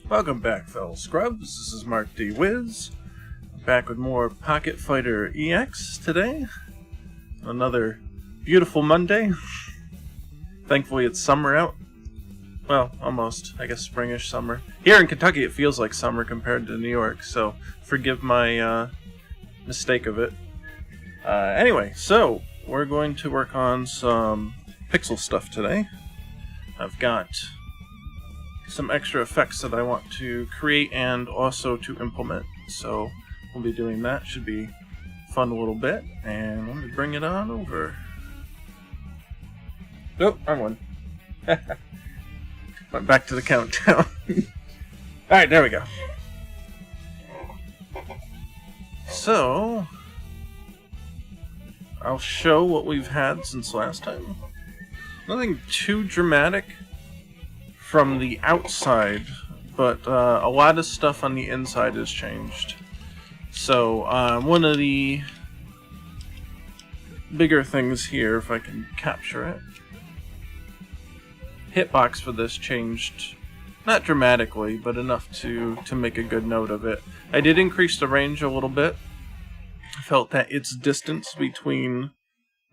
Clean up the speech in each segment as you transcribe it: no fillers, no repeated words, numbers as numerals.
Welcome back, fellow scrubs. This is Mark D. Wiz, back with more Pocket Fighter EX today. Another beautiful Monday. Thankfully it's summer out. Well, almost. I guess springish summer. Here in Kentucky it feels like summer compared to New York, so forgive my mistake of it. Anyway, so we're going to work on some pixel stuff today. I've got some extra effects that I want to create and also to implement. So we'll be doing that. Should be fun a little bit. And let me bring it on over. Oh, wrong one. Went back to the countdown. Alright, there we go. So I'll show what we've had since last time. Nothing too dramatic from the outside, but a lot of stuff on the inside has changed. So one of the bigger things here, if I can capture it, hitbox for this changed, not dramatically, but enough to make a good note of it. I did increase the range a little bit. I felt that its distance between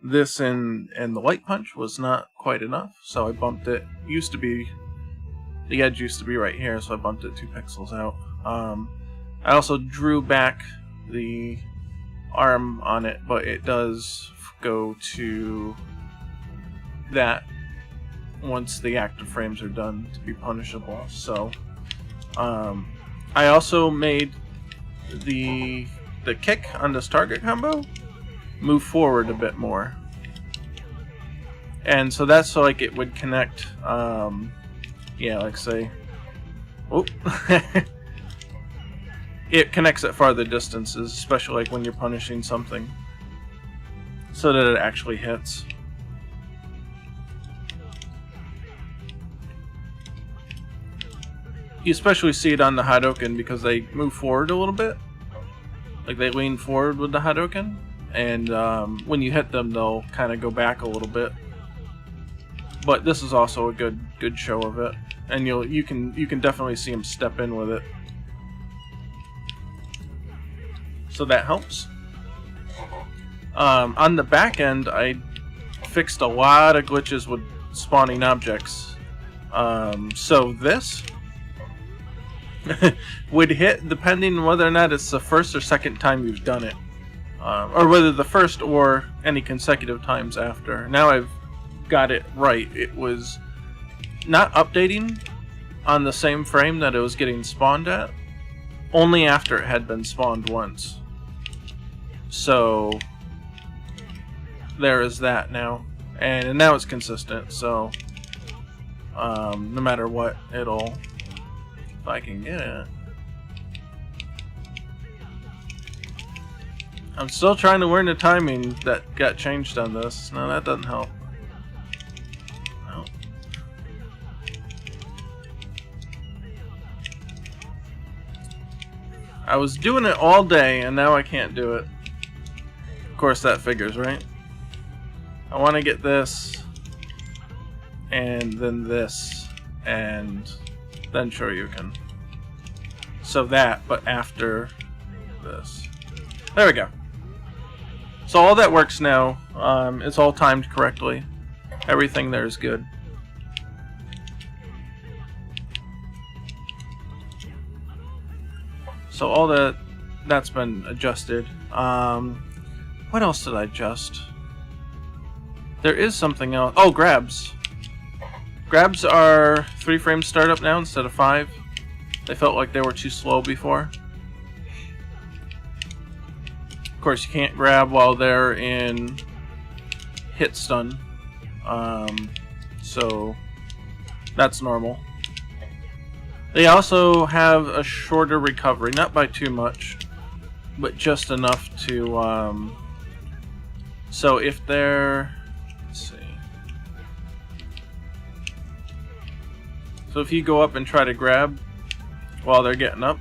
this and the light punch was not quite enough, so I bumped it. The edge used to be right here, so I bumped it 2 pixels out. I also drew back the arm on it, but it does go to that once the active frames are done to be punishable. So I also made the kick on this target combo move forward a bit more, and so that's so like it would connect. Yeah, like say, oh, it connects at farther distances, especially like when you're punishing something, so that it actually hits. You especially see it on the Hadouken because they move forward a little bit, like they lean forward with the Hadouken, and when you hit them, they'll kind of go back a little bit. But this is also a good show of it, and you can definitely see him step in with it. So that helps. On the back end, I fixed a lot of glitches with spawning objects. So this would hit depending on whether or not it's the first or second time you've done it, or whether the first or any consecutive times after. Now I've got it right. It was not updating on the same frame that it was getting spawned at, only after it had been spawned once. So there is that now, and now it's consistent. So no matter what, it'll, if I can get it. I'm still trying to learn the timing that got changed on this. No, that doesn't help. I was doing it all day, and now I can't do it. Of course, that figures, right? I want to get this, and then this, and then Shoryuken. So that, but after this. There we go. So all that works now. It's all timed correctly. Everything there is good. So all that's been adjusted. What else did I adjust? There is something else. Oh, grabs. Grabs are 3 frames startup now instead of 5. They felt like they were too slow before. Of course, you can't grab while they're in hit stun. So that's normal. They also have a shorter recovery, not by too much, but just enough to, so if they're, let's see. So if you go up and try to grab while they're getting up,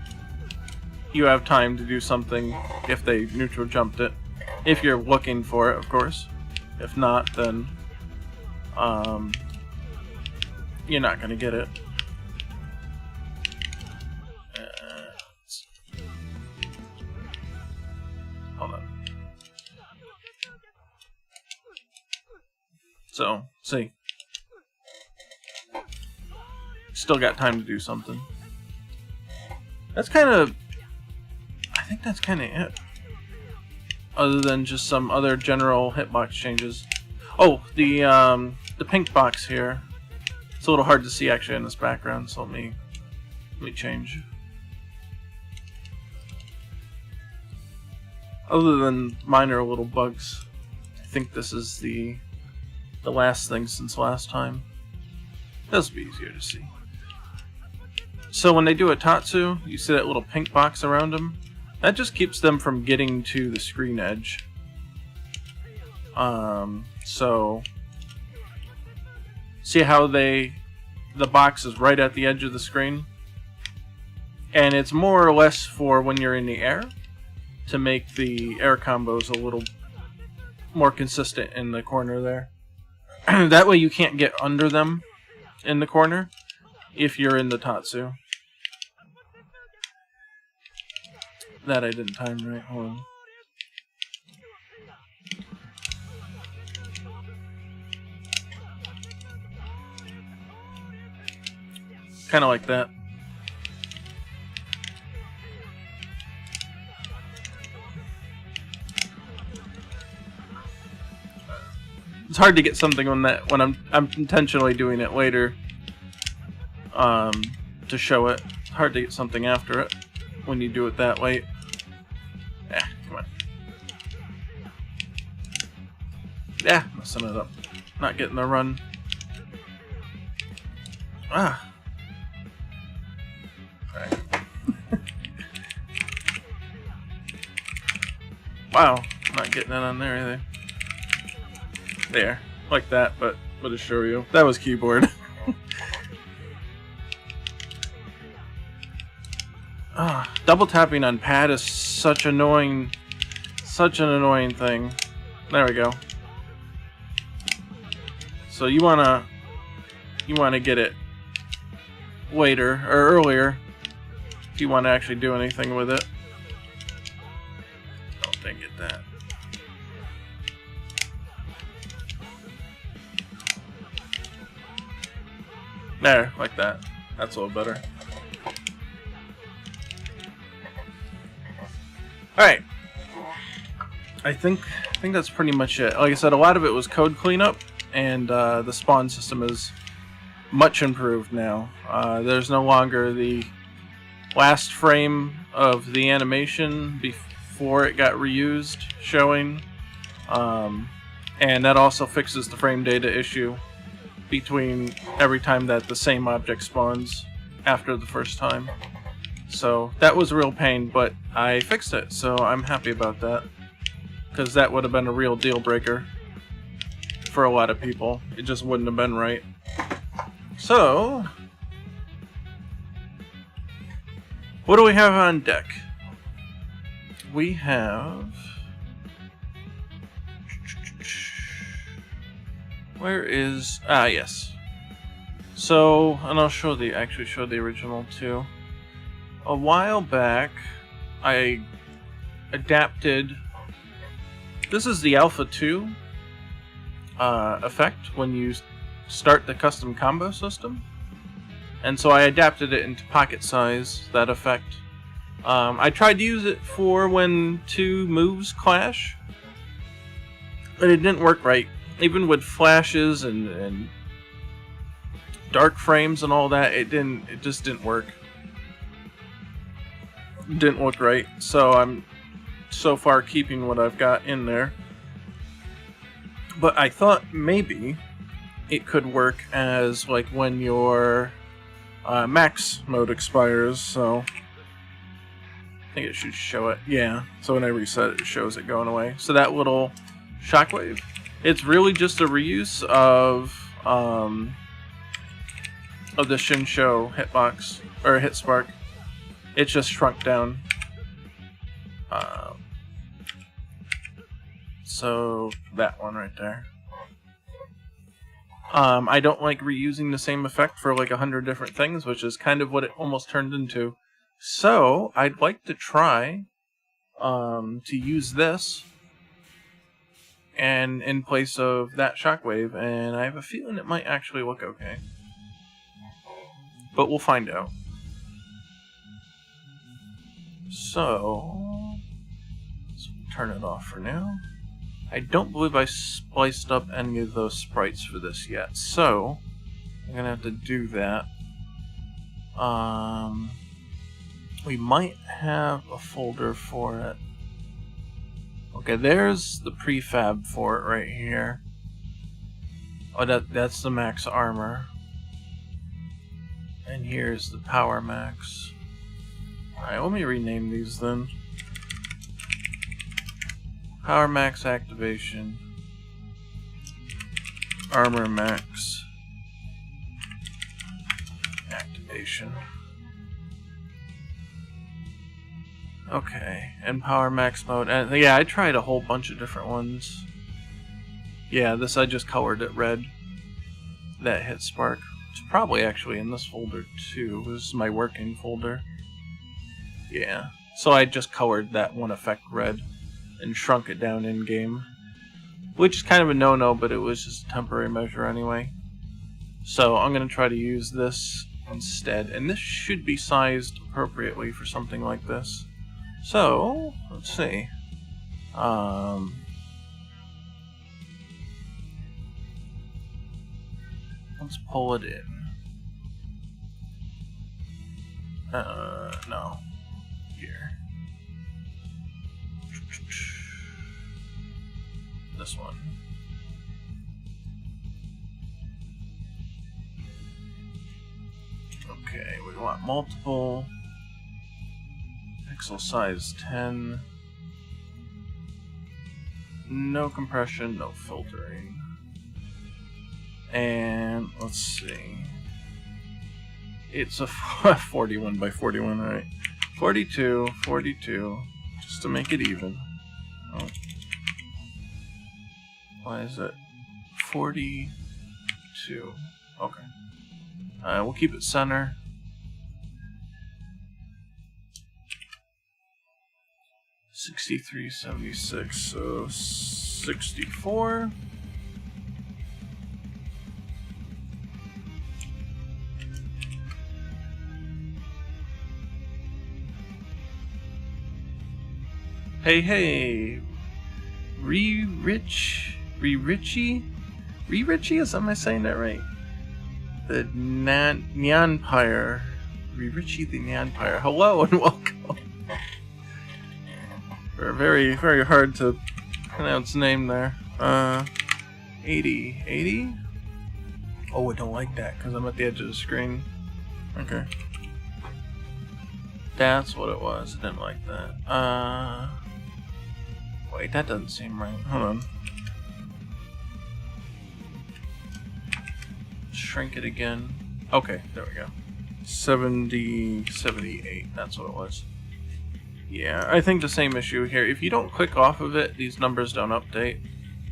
you have time to do something if they neutral jumped it. If you're looking for it, of course. If not, then you're not going to get it. See. Still got time to do something. That's kind of... I think that's kind of it. Other than just some other general hitbox changes. Oh, the pink box here. It's a little hard to see actually in this background, so let me change. Other than minor little bugs, I think this is the last thing since last time. This will be easier to see. So when they do a Tatsu, you see that little pink box around them. That just keeps them from getting to the screen edge. So see how the box is right at the edge of the screen? And it's more or less for when you're in the air, to make the air combos a little more consistent in the corner there. That way you can't get under them in the corner if you're in the Tatsu. That I didn't time right. Hold on. Kind of like that. It's hard to get something on that when I'm intentionally doing it later to show it. It's hard to get something after it when you do it that late. Come on. Messing it up. Not getting the run. Right. Wow, not getting it on there either. There, like that, but with a Shoryu. That was keyboard. Double tapping on pad is such an annoying thing. There we go. So you wanna get it later or earlier if you want to actually do anything with it. Oh, dang it, that. There, like that. That's a little better. Alright. I think that's pretty much it. Like I said, a lot of it was code cleanup, and the spawn system is much improved now. There's no longer the last frame of the animation before it got reused showing. And that also fixes the frame data issue between every time that the same object spawns after the first time. So that was a real pain, but I fixed it, so I'm happy about that. Because that would have been a real deal breaker for a lot of people. It just wouldn't have been right. So, what do we have on deck? We have... Where is... yes. So, and I'll show actually show the original too. A while back, I adapted... This is the Alpha 2 effect when you start the custom combo system. And so I adapted it into pocket size, that effect. I tried to use it for when two moves clash, but it didn't work right. Even with flashes and dark frames and all that, it just didn't work. It didn't look right. So I'm so far keeping what I've got in there. But I thought maybe it could work as like when your max mode expires, so I think it should show it. Yeah, so when I reset it, it shows it going away. So that little shockwave, it's really just a reuse of the Shinsho hitbox or hit spark. It's just shrunk down. So that one right there. I don't like reusing the same effect for like 100 different things, which is kind of what it almost turned into. So I'd like to try to use this and in place of that shockwave, and I have a feeling it might actually look okay. But we'll find out. So, let's turn it off for now. I don't believe I spliced up any of those sprites for this yet, so I'm gonna have to do that. We might have a folder for it. Okay, there's the prefab for it right here. Oh, that's the max armor. And here's the power max. Alright, let me rename these then. Power max activation. Armor max activation. Okay, and power max mode. And yeah, I tried a whole bunch of different ones. Yeah, this I just colored it red. That hit spark. It's probably actually in this folder too. This is my working folder. Yeah. So I just colored that one effect red and shrunk it down in game. Which is kind of a no-no, but it was just a temporary measure anyway. So I'm going to try to use this instead. And this should be sized appropriately for something like this. So, let's see. Let's pull it in. No. Here. This one. Okay, we want multiple. Pixel size 10. No compression, no filtering. And let's see. It's a 41 by 41, right? 42, 42, just to make it even. Oh. Why is it 42? Okay. We'll keep it center. 63, 76, so 64. Hey, Richie, am I saying that right? The Nyanpire, Richie the Nyanpire. Hello and welcome. For a very, very hard to pronounce name there. 80. Oh, I don't like that because I'm at the edge of the screen. Okay. That's what it was. I didn't like that. Wait, that doesn't seem right. Hold on. Shrink it again. Okay, there we go. 70, 78. That's what it was. Yeah, I think the same issue here. If you don't click off of it, these numbers don't update.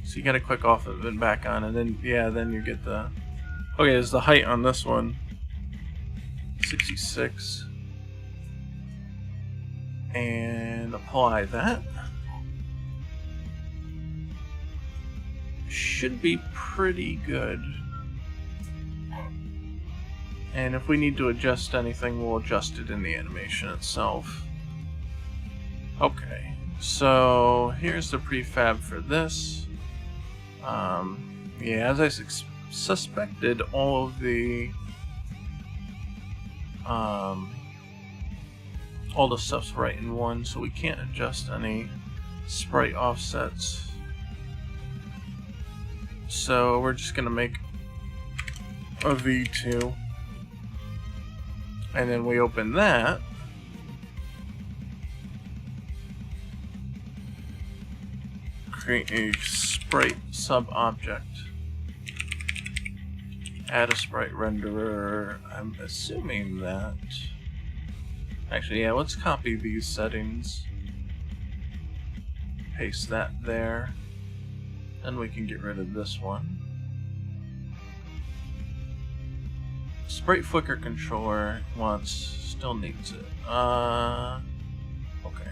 So you gotta click off of it and back on, and then, yeah, then you get the... Okay, there's the height on this one. 66. And apply that. Should be pretty good. And if we need to adjust anything, we'll adjust it in the animation itself. Okay, so here's the prefab for this. Yeah, as I suspected, all of the stuff's right in one, so we can't adjust any sprite offsets. So we're just gonna make a V2, and then we open that. Create a sprite sub-object. Add a sprite renderer. I'm assuming that... Actually, yeah, let's copy these settings. Paste that there. And we can get rid of this one. Sprite flicker controller still needs it. Okay.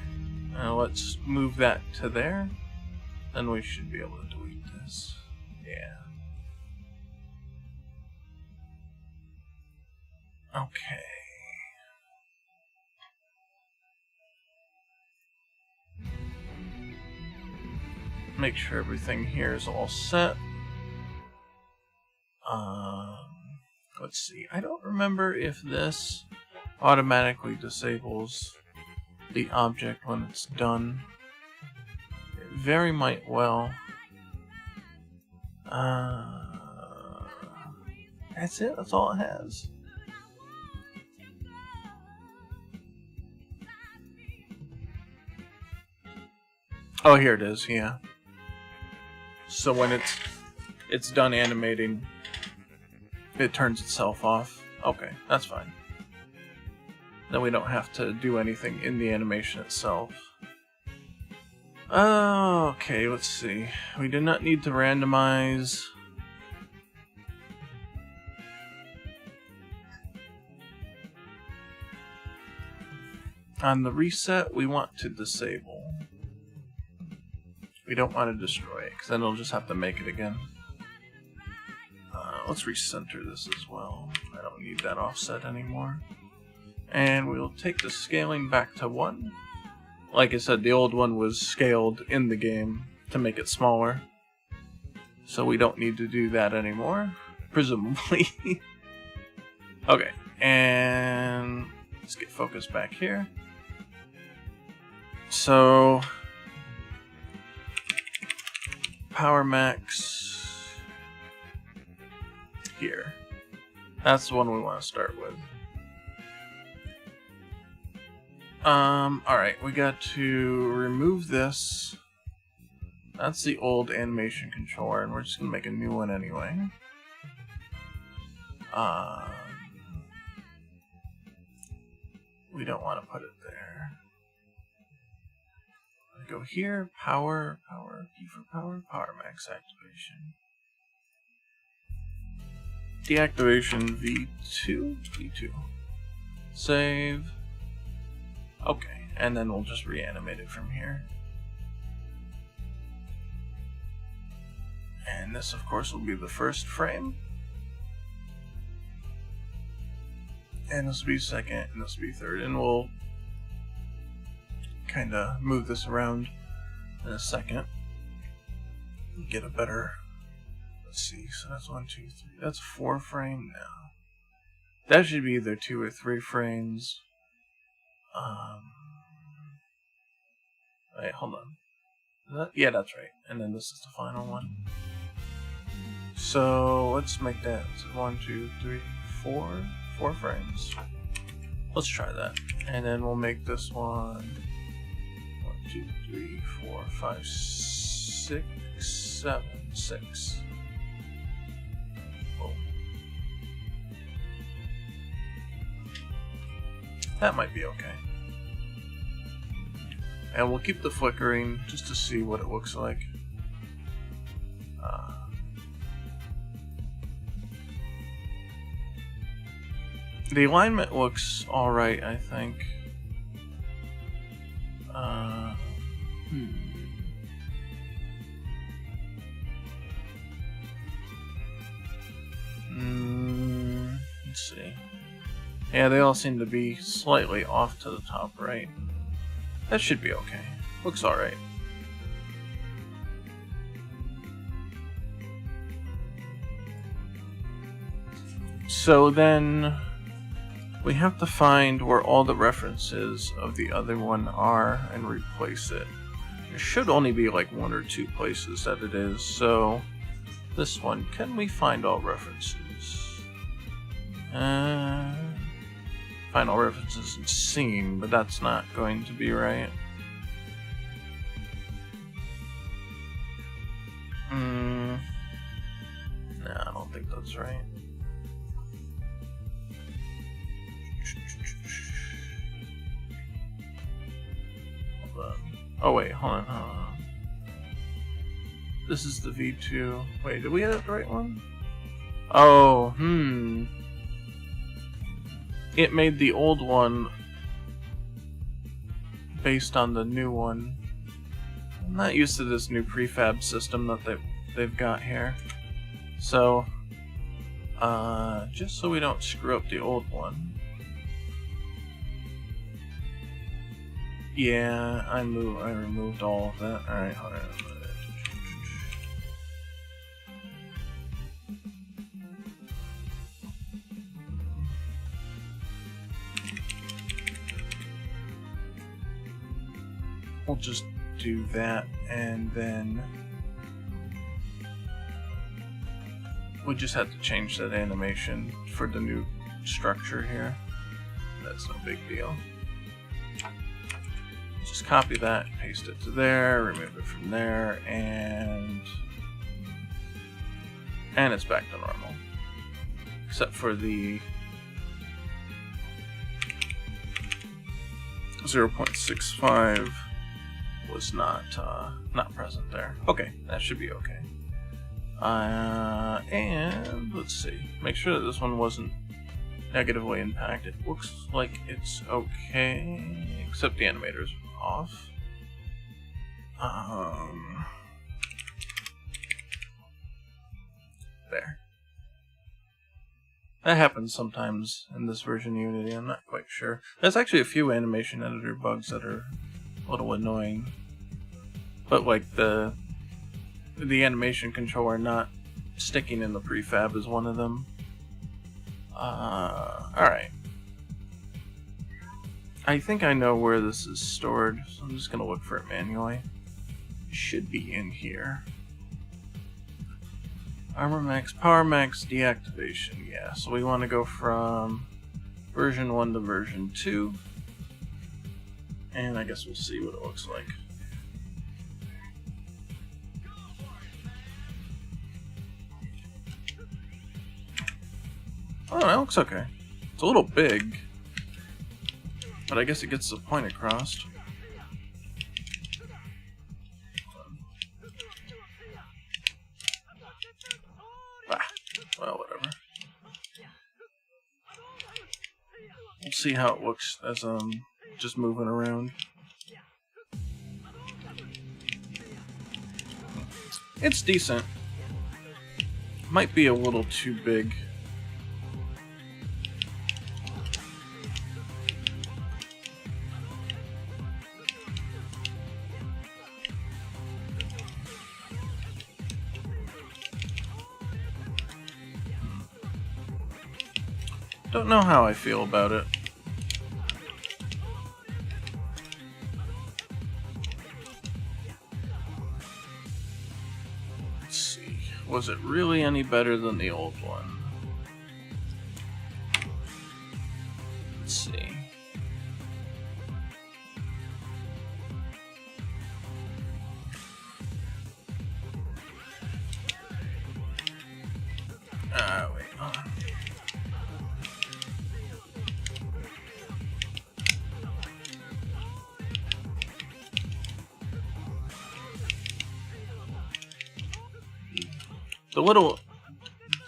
Now let's move that to there. then we should be able to delete this. Yeah. Okay. Make sure everything here is all set. Let's see. I don't remember if this automatically disables the object when it's done. It very might well. That's it. That's all it has. Oh, here it is. Yeah. So when it's done animating, it turns itself off. Okay, that's fine. Then we don't have to do anything in the animation itself. Okay, let's see. We do not need to randomize. On the reset, we want to disable. We don't want to destroy it, because then it'll just have to make it again. Let's recenter this as well. I don't need that offset anymore. And we'll take the scaling back to 1. Like I said, the old one was scaled in the game to make it smaller. So we don't need to do that anymore, presumably. Okay, and let's get focused back here. So, Power Max here. That's the one we want to start with. Alright, we got to remove this. That's the old animation controller, and we're just gonna make a new one anyway. We don't want to put it there. Go here, power, P for power max activation. Deactivation V2. Save. Okay, and then we'll just reanimate it from here. And this, of course, will be the first frame. And this will be second, and this will be third, and we'll kind of move this around in a second. Get a better, let's see, so that's 1, 2, 3, that's 4 frame now. That should be either 2 or 3 frames. Wait, hold on. Yeah, that's right. And then this is the final one. So let's make that 1, 2, 3, 4 frames. Let's try that. And then we'll make this one 1, 2, 3, 4, 5, 6, 7, 6. Oh. That might be okay. And we'll keep the flickering just to see what it looks like. The alignment looks alright, I think. Let's see. Yeah, they all seem to be slightly off to the top right. That should be okay. Looks alright. So then we have to find where all the references of the other one are and replace it. There should only be like 1 or 2 places that it is, so this one, can we find all references? Find all references in scene, but that's not going to be right. No, I don't think that's right. Oh wait, hold on. This is the V2. Wait, did we edit the right one? Oh, It made the old one based on the new one. I'm not used to this new prefab system that they've got here. So, just so we don't screw up the old one. Yeah, I removed all of that. Alright, hold on. We'll just do that, and then we just have to change that animation for the new structure here. That's no big deal. Just copy that, paste it to there, remove it from there, and it's back to normal. Except for the 0.65 was not present there. Okay, that should be okay. And let's see. Make sure that this one wasn't negatively impacted. Looks like it's okay, except the animator's off. There. That happens sometimes in this version of Unity, I'm not quite sure. There's actually a few animation editor bugs that are a little annoying. But like the animation controller not sticking in the prefab is one of them. Alright. I think I know where this is stored, so I'm just gonna look for it manually. It should be in here. Armor max, power max, deactivation. Yeah, so we want to go from version 1 to version 2. And I guess we'll see what it looks like. Oh, that looks okay. It's a little big, but I guess it gets the point across. Well, whatever. We'll see how it looks as I'm just moving around. It's decent. Might be a little too big. Don't know how I feel about it. Let's see. Was it really any better than the old one? Let's see. Wait, hold on.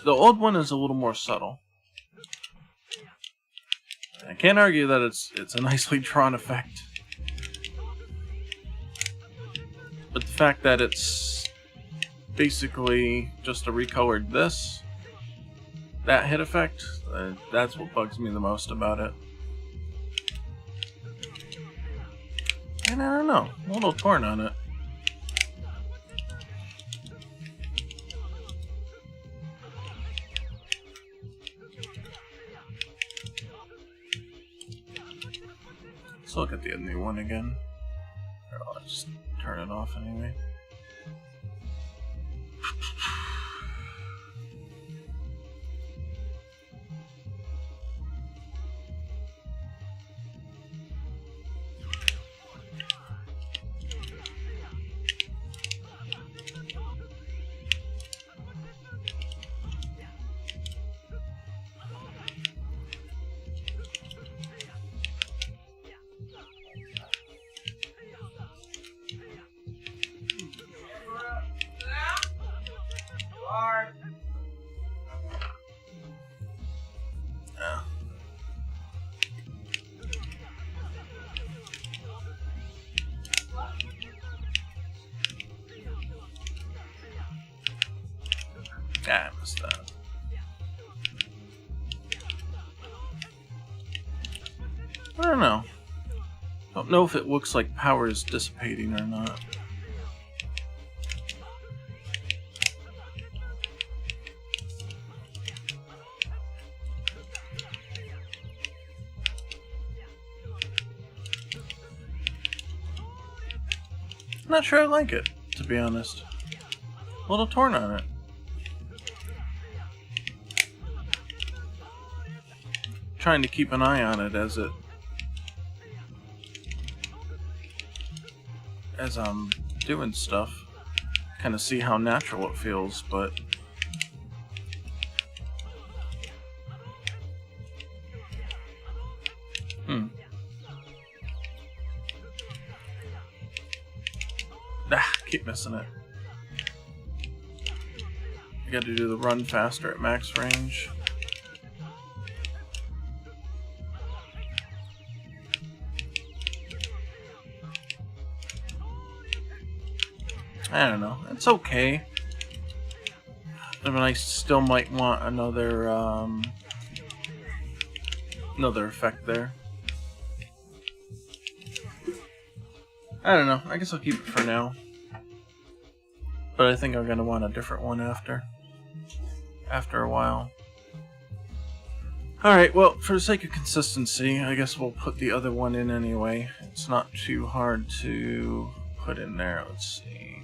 The old one is a little more subtle. I can't argue that it's a nicely drawn effect. But the fact that it's basically just a recolored that hit effect, that's what bugs me the most about it. And I don't know, I'm a little torn on it. Let's look at the new one again. Or I'll just turn it off anyway. Ah, I missed that. I don't know. Don't know if it looks like power is dissipating or not. I'm not sure I like it, to be honest. A little torn on it. Trying to keep an eye on it as I'm doing stuff. Kind of see how natural it feels, but keep missing it. I got to do the run faster at max range. I don't know. It's okay. I mean, I still might want another effect there. I don't know. I guess I'll keep it for now. But I think I'm gonna want a different one after a while. Alright, well, for the sake of consistency, I guess we'll put the other one in anyway. It's not too hard to put in there. Let's see.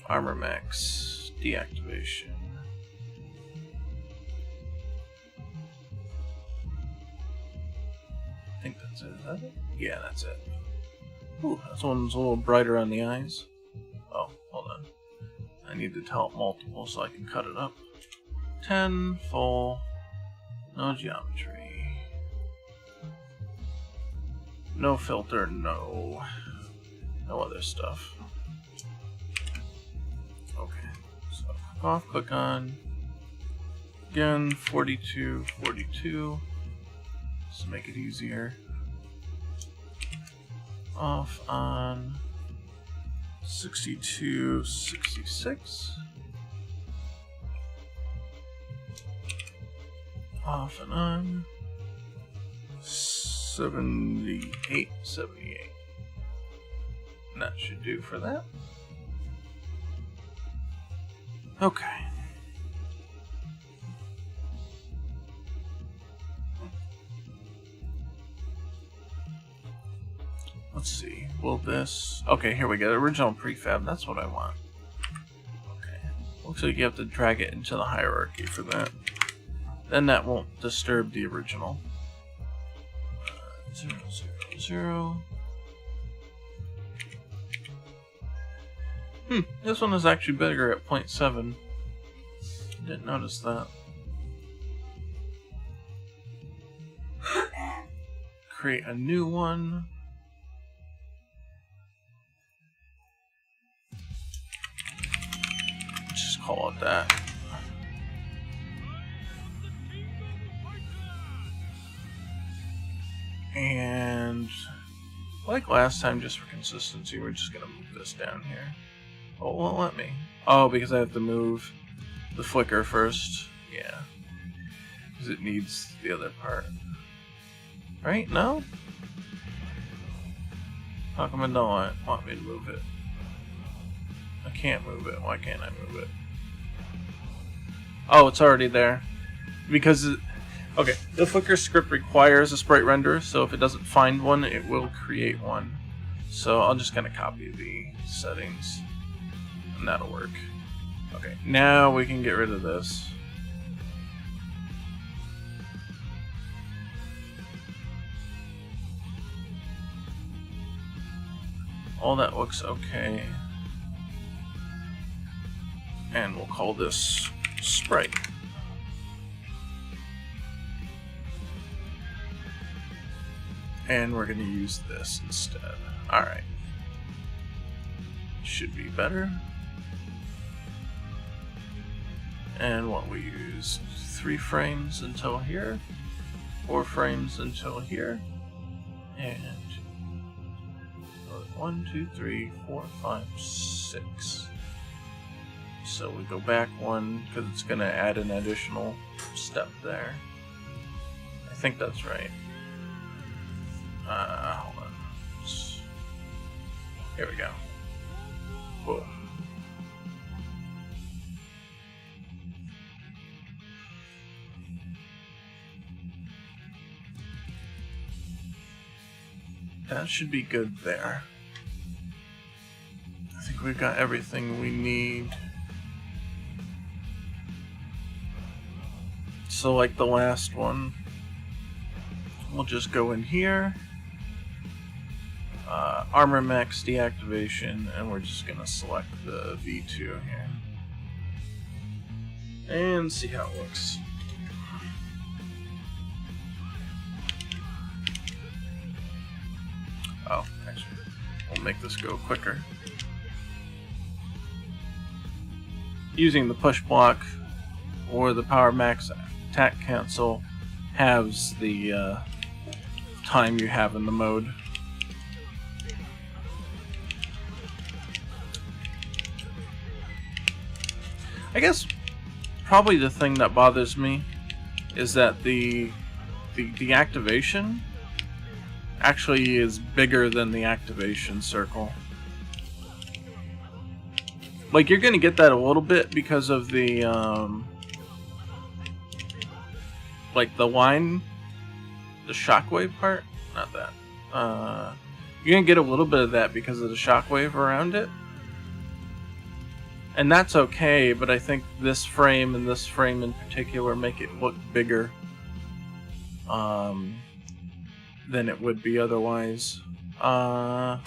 Armor max, deactivation. I think that's it. Is that it? Yeah, that's it. Ooh, that one's a little brighter on the eyes. Oh, hold on. I need to tell it multiple so I can cut it up. 10, full, no geometry. No filter, no other stuff. Okay, so click off, click on. Again, 42, 42. Just to make it easier. Off on 62, 66. Off and on 78, 78. And that should do for that. Okay. Let's see. Will this... Okay, here we go. Original prefab. That's what I want. Okay. Looks like you have to drag it into the hierarchy for that. Then that won't disturb the original. 0, 0, 0. This one is actually bigger at 0.7. Didn't notice that. Create a new one. Just call it that. And like last time, just for consistency, we're just gonna move this down here. Oh, it won't let me. Oh, because I have to move the flicker first. Yeah. Because it needs the other part. Right? No? How come it don't want me to move it? I can't move it. Why can't I move it? Oh, it's already there. Because... Okay, the flicker script requires a sprite renderer, so if it doesn't find one, it will create one. So I'm just going to copy the settings. And that'll work. Okay, now we can get rid of this. All that looks okay. And we'll call this Sprite. And we're going to use this instead. Alright. Should be better. And what we use 3 frames until here, 4 frames until here, and 1, 2, 3, 4, 5, 6. So we go back one because it's going to add an additional step there. I think that's right. Hold on. Here we go. Whoa. That should be good there. I think we've got everything we need. So like the last one, we'll just go in here, armor max deactivation, and we're just gonna select the V2 here and see how it looks. Oh, actually, we'll make this go quicker. Using the push block or the power max attack cancel halves the time you have in the mode. I guess probably the thing that bothers me is that the deactivation actually is bigger than the activation circle. Like, you're gonna get that a little bit because of the like the line, the shockwave part. Not that. You're gonna get a little bit of that because of the shockwave around it, and that's okay. But I think this frame and this frame in particular make it look bigger than it would be otherwise. Trying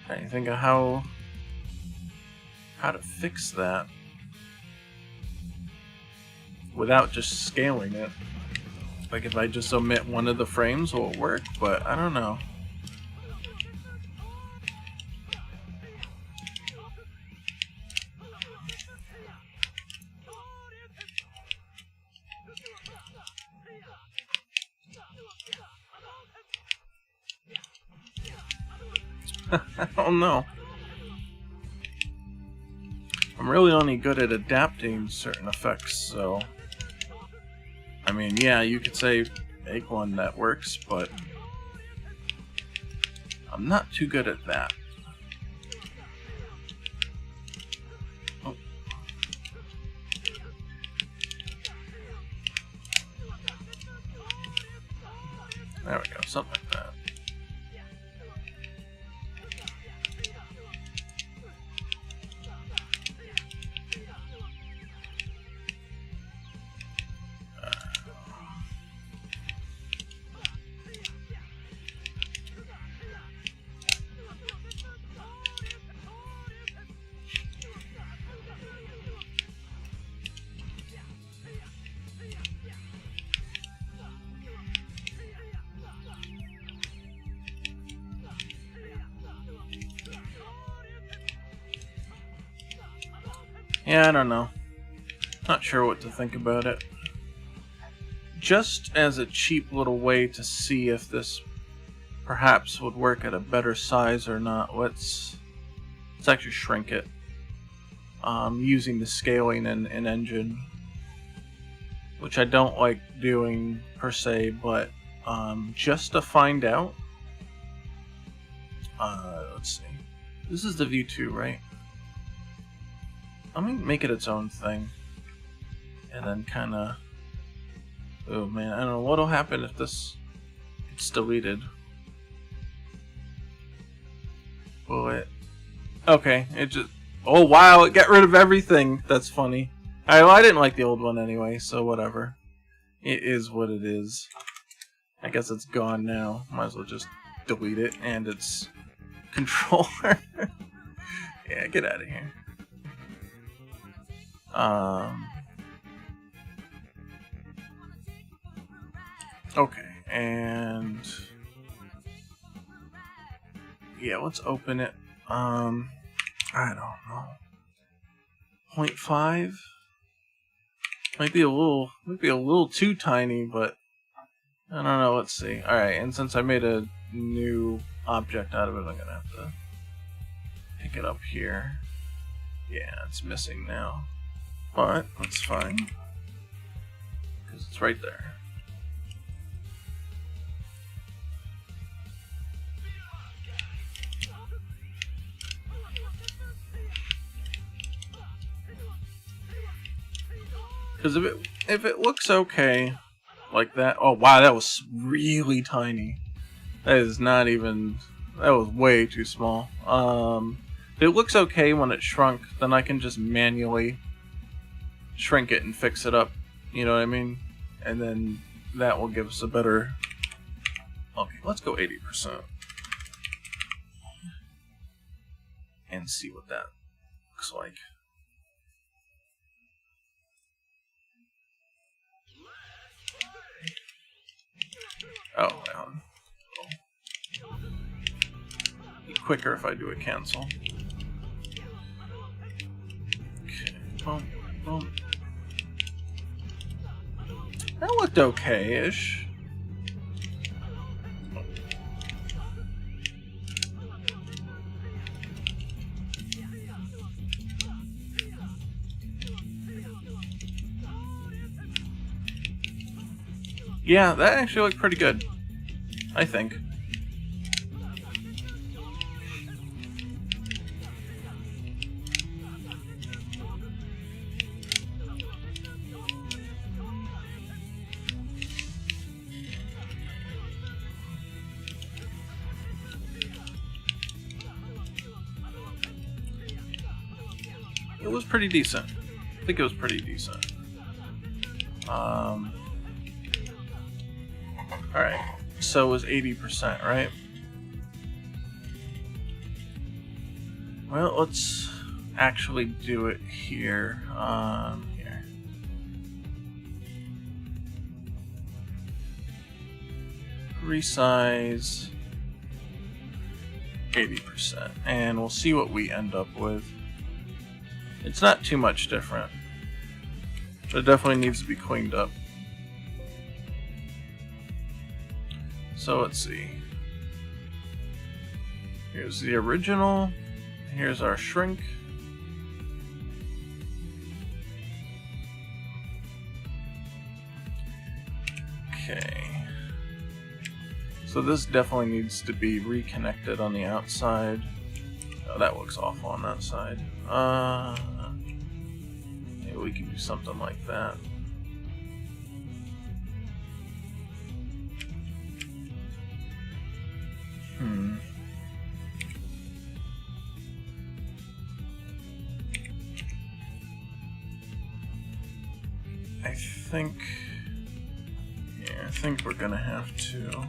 to think of how to fix that without just scaling it. Like, if I just omit one of the frames, will it work? But I don't know. I don't know. I'm really only good at adapting certain effects, so... I mean, yeah, you could say make one that works, but... I'm not too good at that. Oh. There we go, something like that. Yeah, I don't know. Not sure what to think about it. Just as a cheap little way to see if this perhaps would work at a better size or not, let's actually shrink it. Using the scaling in engine, which I don't like doing per se, but just to find out. Let's see. This is the V2, right? Let me make it its own thing, and then kind of... Oh man, I don't know what'll happen if this gets deleted. Will it? Okay, it just... Oh wow, it got rid of everything. That's funny. Well, I didn't like the old one anyway, so whatever. It is what it is. I guess it's gone now. Might as well just delete it and its controller. Yeah, get out of here. Okay, and yeah, let's open it. I don't know. 0.5 might be a little too tiny, but I don't know. Let's see. All right, and since I made a new object out of it, I'm gonna have to pick it up here. Yeah, it's missing now. but that's fine because it's right there. Because if it looks okay like that, oh wow, that was really tiny. That is not even. That was way too small. If it looks okay when it's shrunk, then I can just manually shrink it and fix it up. You know what I mean? And then that will give us a better. Okay, let's go 80% and see what that looks like. Oh, wait on. Be quicker if I do a cancel. Okay, boom, boom. That looked okay-ish. Yeah, that actually looked pretty good, I think. It was pretty decent. I think it was pretty decent. Alright, so it was 80%, right? Well, let's actually do it here. Here. Resize 80%, and we'll see what we end up with. It's not too much different, but it definitely needs to be cleaned up. So let's see. Here's the original. Here's our shrink. Okay. So this definitely needs to be reconnected on the outside. Oh, that looks awful on that side. Maybe we can do something like that. I think we're gonna have to.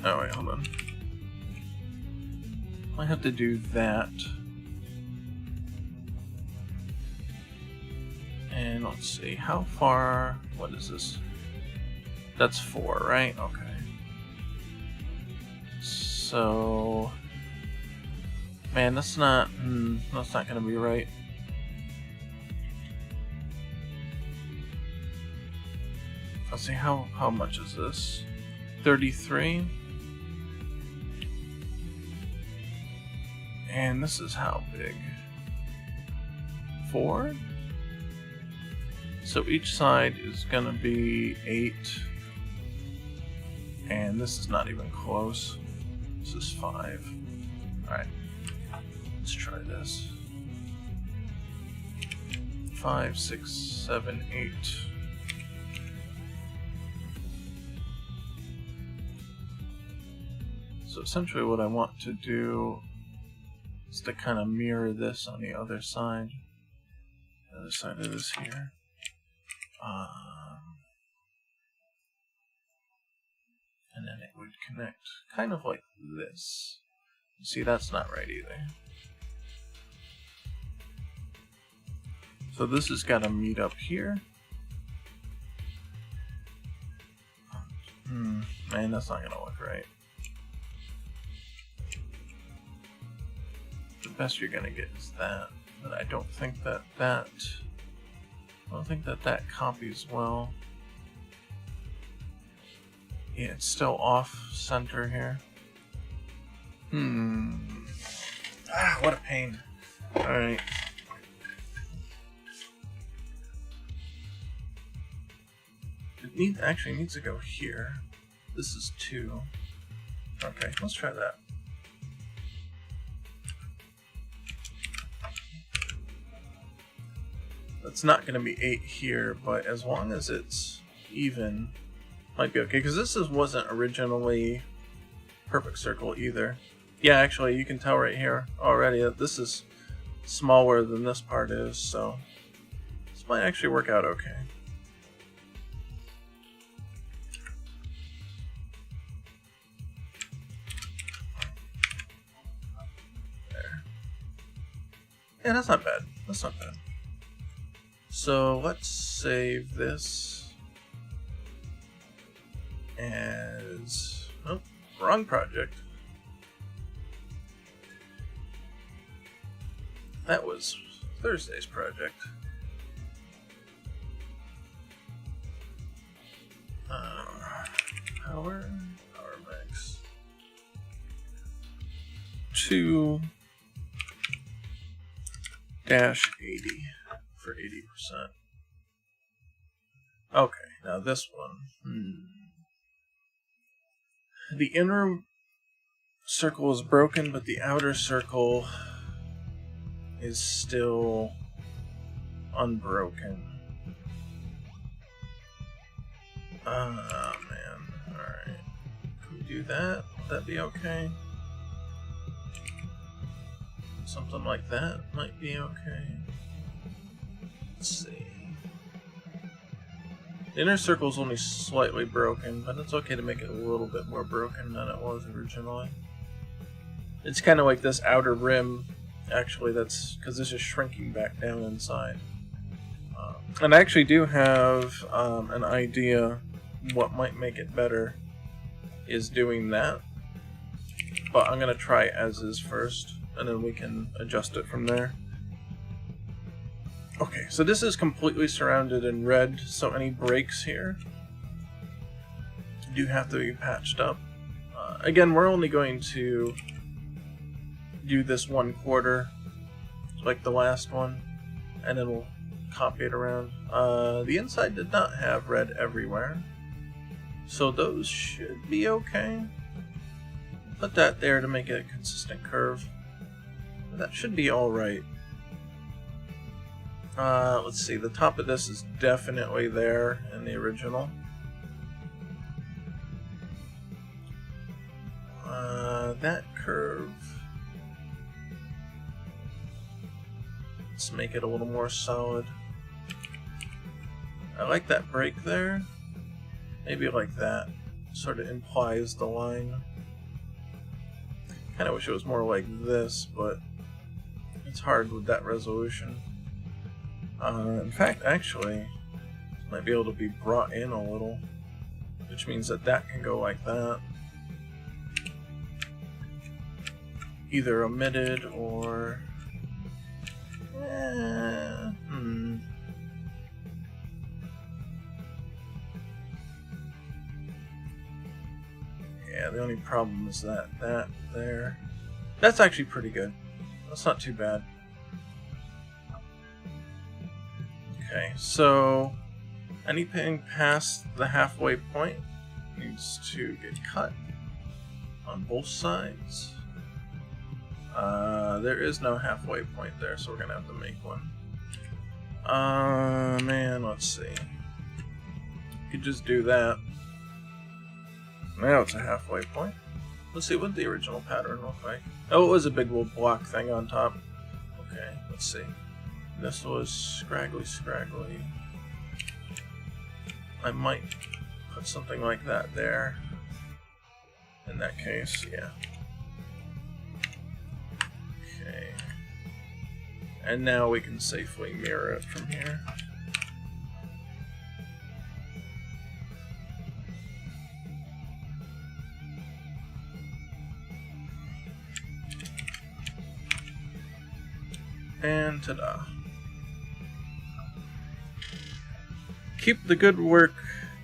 Oh wait, hold on. I have to do that. And let's see, how far, what is this? That's 4, right? Okay. So, man, that's not gonna be right. Let's see, how much is this? 33? And this is how big? 4? So each side is gonna be 8. And this is not even close. This is 5. Alright. Let's try this. 5, 6, 7, 8. So essentially what I want to do is to kind of mirror this on the other side. The other side of this here. And then it would connect kind of like this. See, that's not right either. So this has got to meet up here. Man, that's not gonna look right. The best you're gonna get is that, but I don't think that copies well. Yeah, it's still off center here. What a pain. Alright. It actually needs to go here. This is 2. Okay, let's try that. It's not going to be 8 here, but as long as it's even, might be okay. Because this wasn't originally perfect circle either. Yeah, actually, you can tell right here already that this is smaller than this part is, so this might actually work out okay. There. Yeah, that's not bad. That's not bad. So let's save this as, oh, wrong project. That was Thursday's project. Power max 2-80 for 80%. Okay, now this one. The inner circle is broken, but the outer circle is still unbroken. Man. Alright. Can we do that? Would that be okay? Something like that might be okay. Let's see. The inner circle is only slightly broken, but it's okay to make it a little bit more broken than it was originally. It's kind of like this outer rim, actually, that's because this is shrinking back down inside. And I actually do have an idea what might make it better is doing that. But I'm going to try as is first, and then we can adjust it from there. Okay, so this is completely surrounded in red, so any breaks here do have to be patched up. Again, we're only going to do this 1/4, like the last one, and then we'll copy it around. The inside did not have red everywhere, so those should be okay. Put that there to make it a consistent curve. That should be alright. Let's see, the top of this is definitely there in the original. That curve, let's make it a little more solid. I like that break there. Maybe like that. Sort of implies the line. Kinda wish it was more like this, but it's hard with that resolution. In fact, actually, it might be able to be brought in a little, which means that that can go like that. Either omitted or... Yeah, the only problem is that there. That's actually pretty good. That's not too bad. Okay, so anything past the halfway point needs to get cut on both sides. There is no halfway point there, so we're gonna have to make one. Man, let's see. Could just do that. Now it's a halfway point. Let's see what the original pattern looked like. Oh, it was a big little block thing on top. Okay, let's see. This was scraggly. I might put something like that there. In that case, yeah. Okay. And now we can safely mirror it from here. And ta-da. Keep the good work.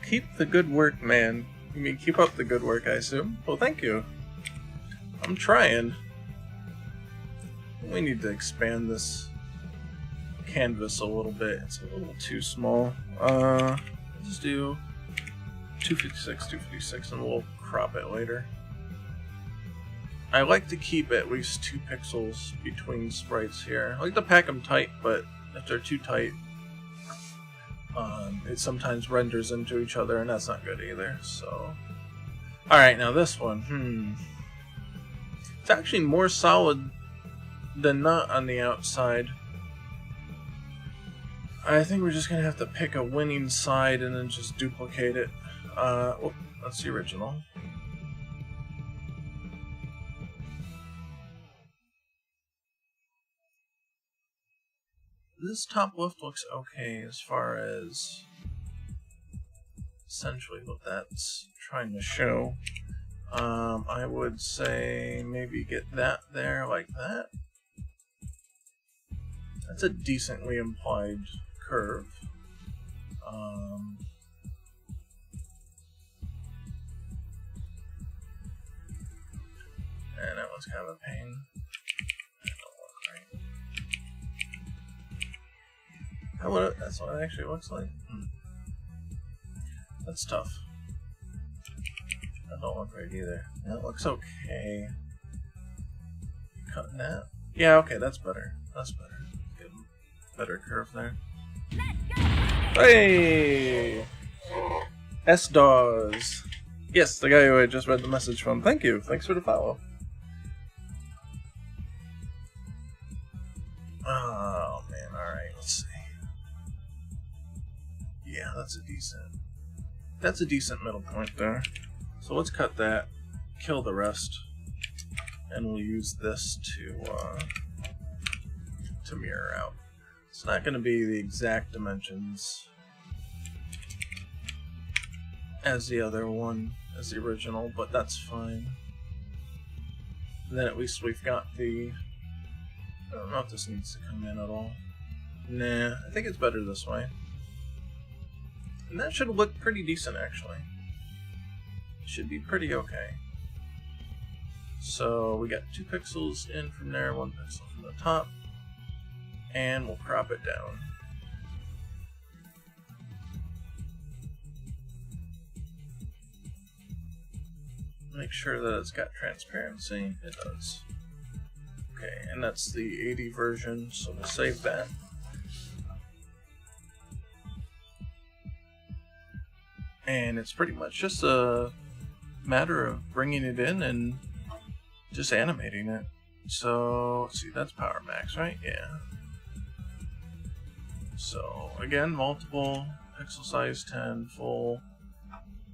Keep the good work, man. You mean keep up the good work, I assume? Well, thank you. I'm trying. We need to expand this canvas a little bit. It's a little too small. Let's do 256, 256, and we'll crop it later. I like to keep at least 2 pixels between sprites here. I like to pack them tight, but if they're too tight, it sometimes renders into each other, and that's not good either. So, alright, now this one. It's actually more solid than not on the outside. I think we're just gonna have to pick a winning side and then just duplicate it. Oh, that's the original. This top left looks okay as far as essentially what that's trying to show. I would say maybe get that there like that. That's a decently implied curve. And that one's kind of a pain. That's what it actually looks like. That's tough. That don't look right either. That looks okay. Cutting that? Yeah, okay, that's better. That's better. Get a better curve there. Hey! S-Dawes. Yes, the guy who I just read the message from. Thank you. Thanks for the follow. Oh, man. Alright, let's see. Yeah, that's a decent middle point there. So let's cut that, kill the rest, and we'll use this to mirror out. It's not going to be the exact dimensions as the other one, as the original, but that's fine. And then at least we've got the... I don't know if this needs to come in at all. Nah, I think it's better this way. And that should look pretty decent, actually. Should be pretty okay. So we got 2 pixels in from there, 1 pixel from the top, and we'll crop it down. Make sure that it's got transparency. It does. Okay, and that's the 80 version, so we'll save that. And it's pretty much just a matter of bringing it in and just animating it. So, let's see, that's Power Max, right? Yeah. So, again, multiple, pixel size 10, full,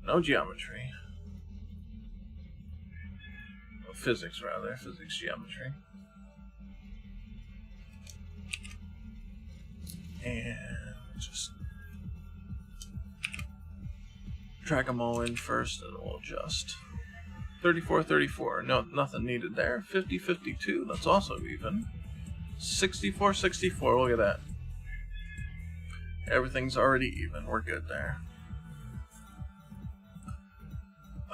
no geometry. Well, physics, rather. Physics geometry. And just drag them all in first and we'll adjust. 34, 34. No, nothing needed there. 50, 52. That's also even. 64, 64. Look at that. Everything's already even. We're good there.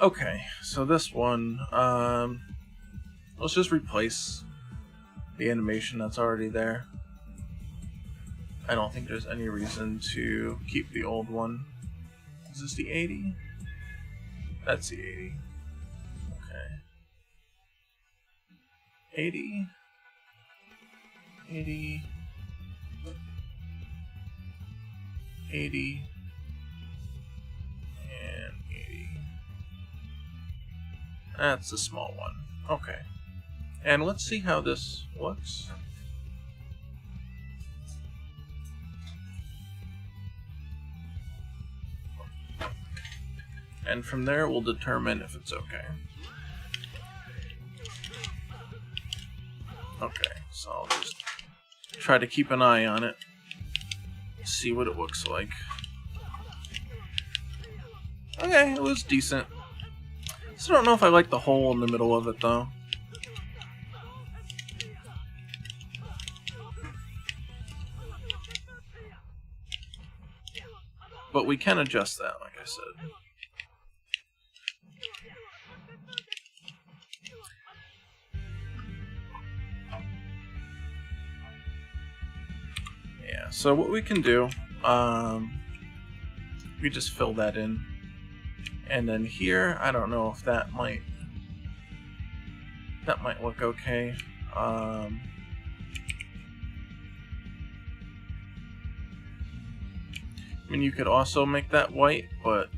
Okay, so this one, let's just replace the animation that's already there. I don't think there's any reason to keep the old one. Is this the 80? That's the 80. Okay. 80. 80. 80. And 80. That's the small one. Okay. And let's see how this looks. And from there, we'll determine if it's okay. Okay, so I'll just try to keep an eye on it. See what it looks like. Okay, it was decent. Still don't know if I like the hole in the middle of it, though. But we can adjust that, like I said. Yeah, so what we can do, we just fill that in. And then here, I don't know if that might look okay. I mean, you could also make that white, but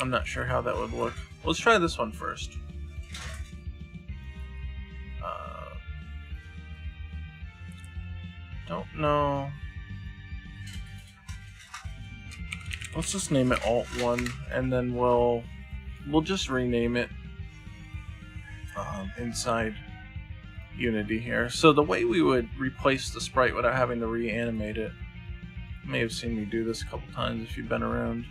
I'm not sure how that would look. Let's try this one first. Don't know. Let's just name it Alt1, and then we'll just rename it inside Unity here. So the way we would replace the sprite without having to reanimate it, you may have seen me do this a couple times if you've been around.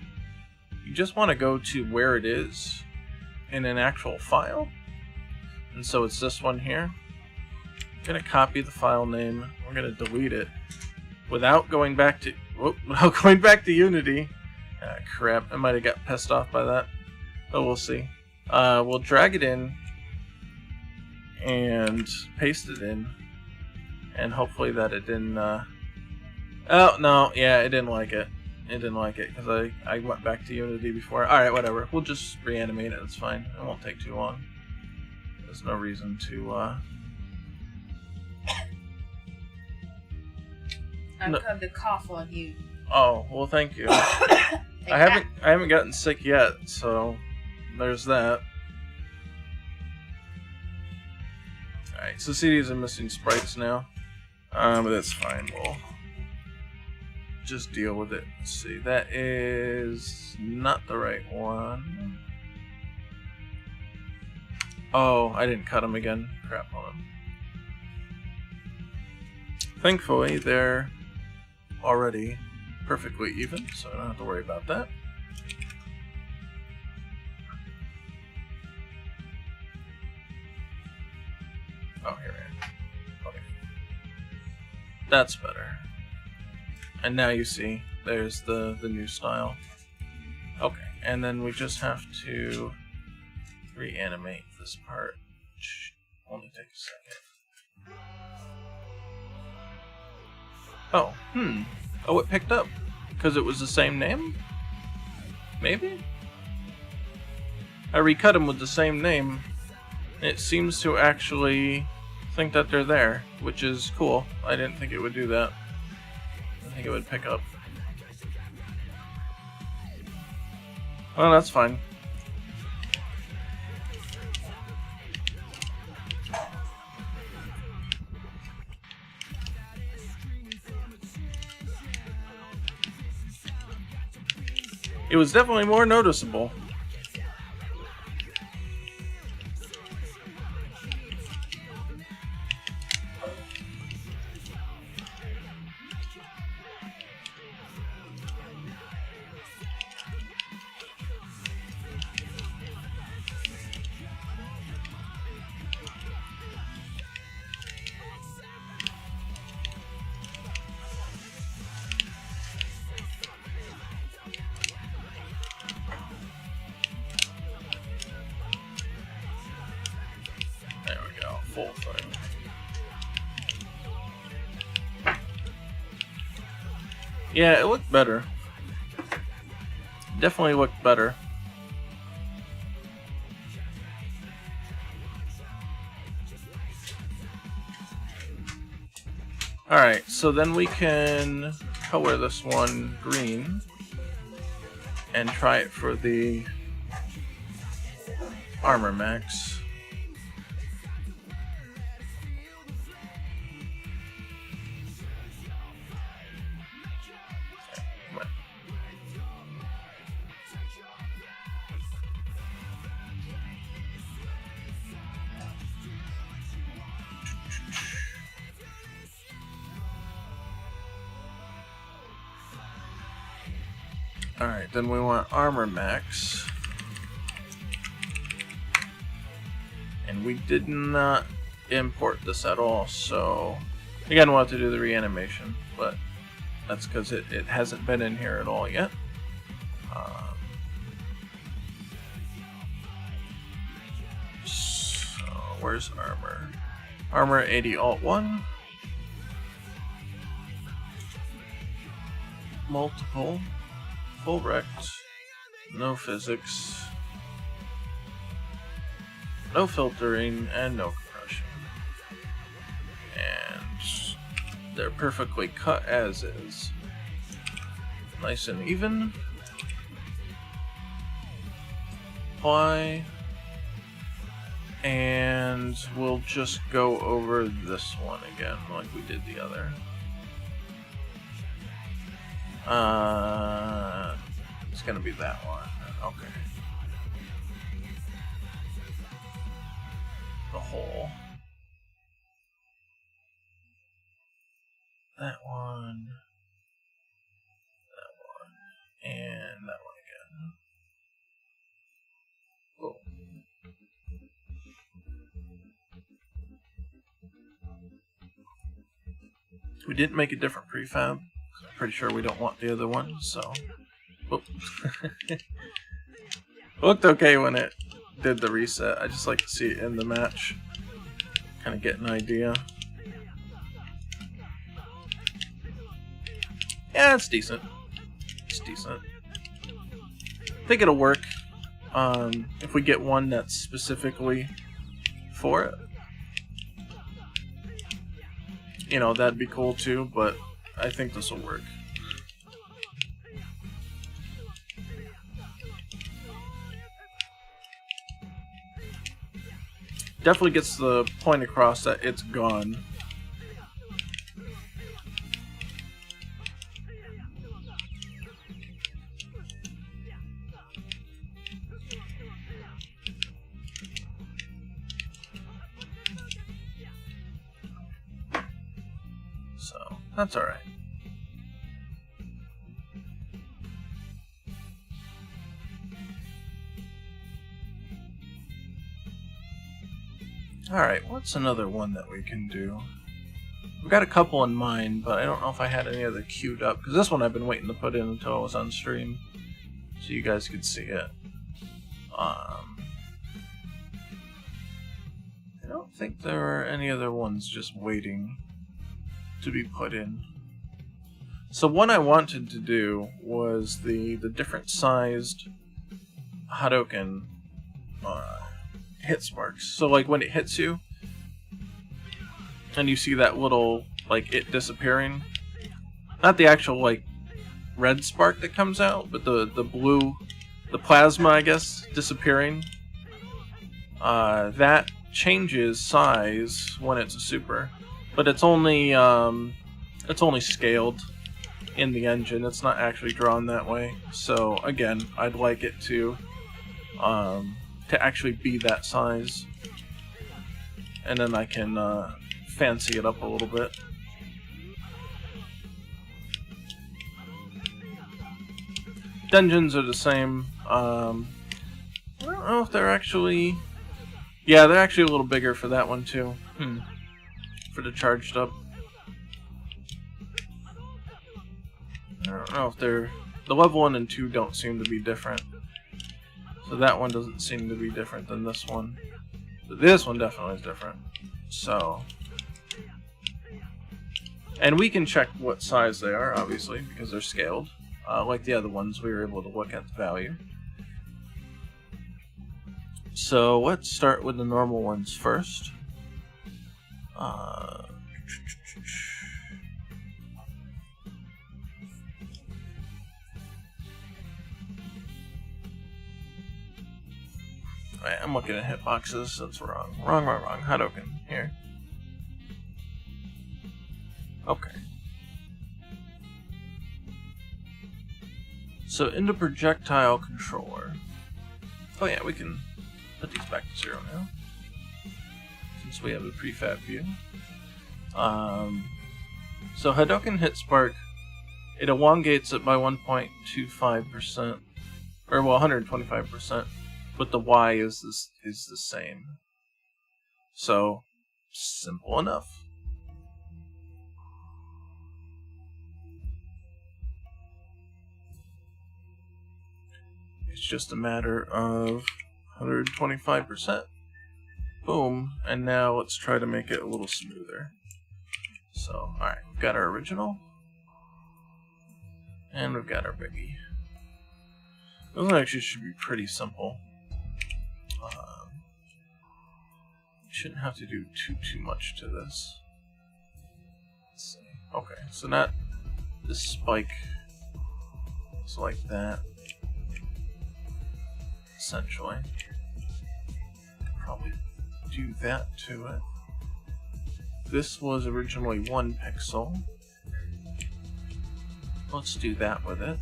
You just want to go to where it is in an actual file, and so it's this one here. I'm gonna copy the file name. We're gonna delete it without going back to Unity. Ah, crap! I might have got pissed off by that, but we'll see. We'll drag it in and paste it in, and hopefully that it didn't. Oh no! Yeah, it didn't like it. It didn't like it because I went back to Unity before. All right, whatever. We'll just reanimate it. It's fine. It won't take too long. There's no reason to. I've come to cough on you. Oh, well, thank you. I haven't gotten sick yet, so there's that. Alright, so CDs are missing sprites now. But that's fine. We'll just deal with it. Let's see. That is not the right one. Oh, I didn't cut them again. Crap on them. Thankfully, they're already perfectly even, so I don't have to worry about that. Oh, here we are. Okay. That's better. And now you see, there's the new style. Okay, and then we just have to reanimate this part, which only take a second. Oh, Oh, it picked up. Because it was the same name? Maybe? I recut them with the same name. It seems to actually think that they're there, which is cool. I didn't think it would do that. I think it would pick up. Well, that's fine. It was definitely more noticeable. Full thing. Yeah, it looked better. Definitely looked better. Alright, so then we can color this one green and try it for the armor max. Alright, then we want armor max. And we did not import this at all, so again we'll have to do the reanimation, but that's because it hasn't been in here at all yet. So where's armor? Armor 80 Alt 1. multiple, full rect, no physics, no filtering, and no compression. And they're perfectly cut as is. Nice and even. Apply. And we'll just go over this one again like we did the other. It's gonna be that one. Okay. The whole. That one. That one. And that one again. Boom. We didn't make a different prefab. I'm pretty sure we don't want the other one, so. Oh. It looked okay when it did the reset. I just like to see it in the match. Kind of get an idea. Yeah, it's decent. It's decent. I think it'll work if we get one that's specifically for it. You know, that'd be cool too, but I think this will work. Definitely gets the point across that it's gone. So, that's alright. Alright, what's another one that we can do? We've got a couple in mind, but I don't know if I had any other queued up, because this one I've been waiting to put in until I was on stream, so you guys could see it. I don't think there are any other ones just waiting to be put in. So one I wanted to do was the different sized Hadouken hit sparks. So like when it hits you and you see that little like it disappearing, not the actual like red spark that comes out, but the blue, the plasma I guess, disappearing, that changes size when it's a super, but it's only scaled in the engine. It's not actually drawn that way. So again, I'd like it to actually be that size, and then I can fancy it up a little bit. Dungeons are the same. I don't know if they're actually... Yeah, they're actually a little bigger for that one too. For the charged up. I don't know if they're... The level 1 and 2 don't seem to be different. So that one doesn't seem to be different than this one. But this one definitely is different. So... And we can check what size they are, obviously, because they're scaled. Like the other ones, we were able to look at the value. So let's start with the normal ones first. Alright, I'm looking at hitboxes. That's wrong. Wrong. Hadouken. Here. Okay. So into projectile controller. Oh yeah, we can put these back to 0 now, since we have a prefab view. So Hadouken hit spark, it elongates it by 1.25%, or well, 125%, but the Y is the same. So simple enough. It's just a matter of 125%. Boom. And now let's try to make it a little smoother. So, alright, we've got our original. And we've got our biggie. This one actually should be pretty simple. Shouldn't have to do too much to this. Let's see. Okay, so not this spike is like that. Essentially. Probably do that to it. This was originally 1 pixel. Let's do that with it.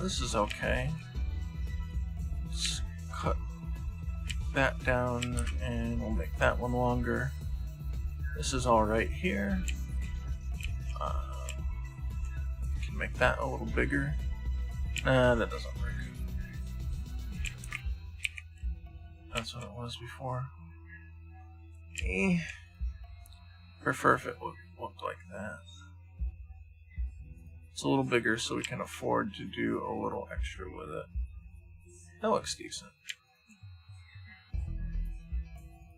This is okay. Let's cut that down and we'll make that one longer. This is all right here. Can make that a little bigger. Nah, that doesn't work. That's what it was before. Prefer if it looked like that. It's a little bigger so we can afford to do a little extra with it. That looks decent.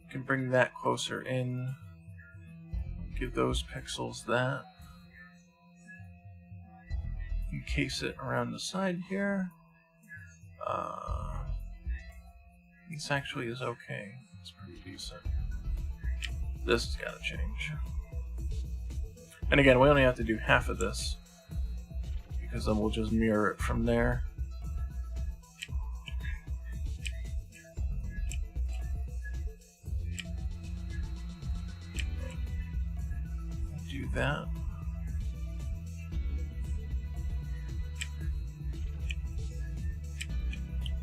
We can bring that closer in. Give those pixels that. Encase it around the side here. This actually is okay. It's pretty decent. This has got to change. And again, we only have to do half of this, because then we'll just mirror it from there. Do that.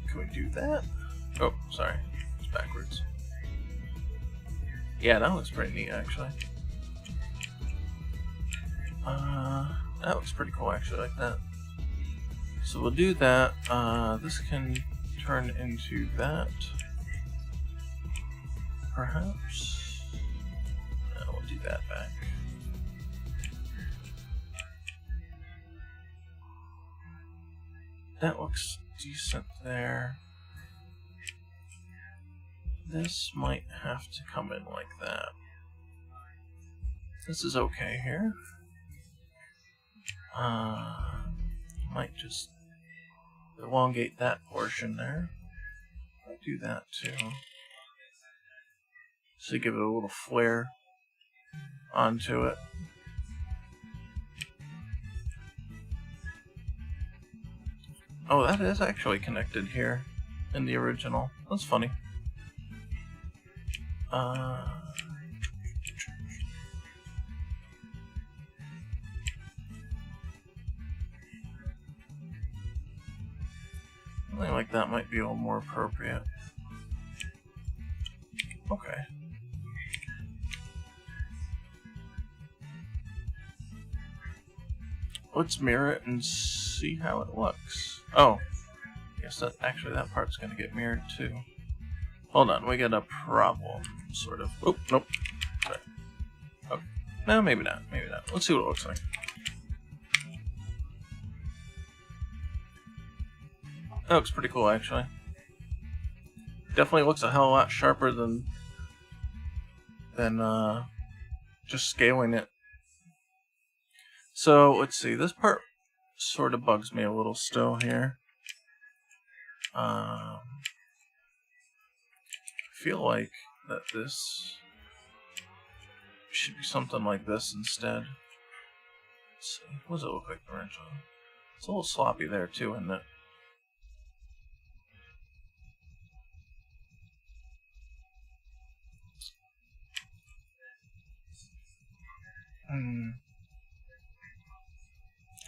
Can we do that? Oh, sorry. It's backwards. Yeah, that looks pretty neat, actually. That looks pretty cool, actually, like that. So we'll do that. This can turn into that. Perhaps. No, we'll do that back. That looks decent there. This might have to come in like that. This is okay here. Might just elongate that portion there. Might do that too. So give it a little flare onto it. Oh, that is actually connected here in the original. That's funny. Something like that might be a little more appropriate. Okay. Let's mirror it and see how it looks. Oh, guess that actually that part's gonna get mirrored too. Hold on, we got a problem, sort of. Oh, nope. Sorry. Okay. No, maybe not. Maybe not. Let's see what it looks like. That looks pretty cool, actually. Definitely looks a hell of a lot sharper than just scaling it. So let's see. This part sort of bugs me a little still here. I feel like that this should be something like this instead. Let's see. What does it look like originally? It's a little sloppy there too, isn't it?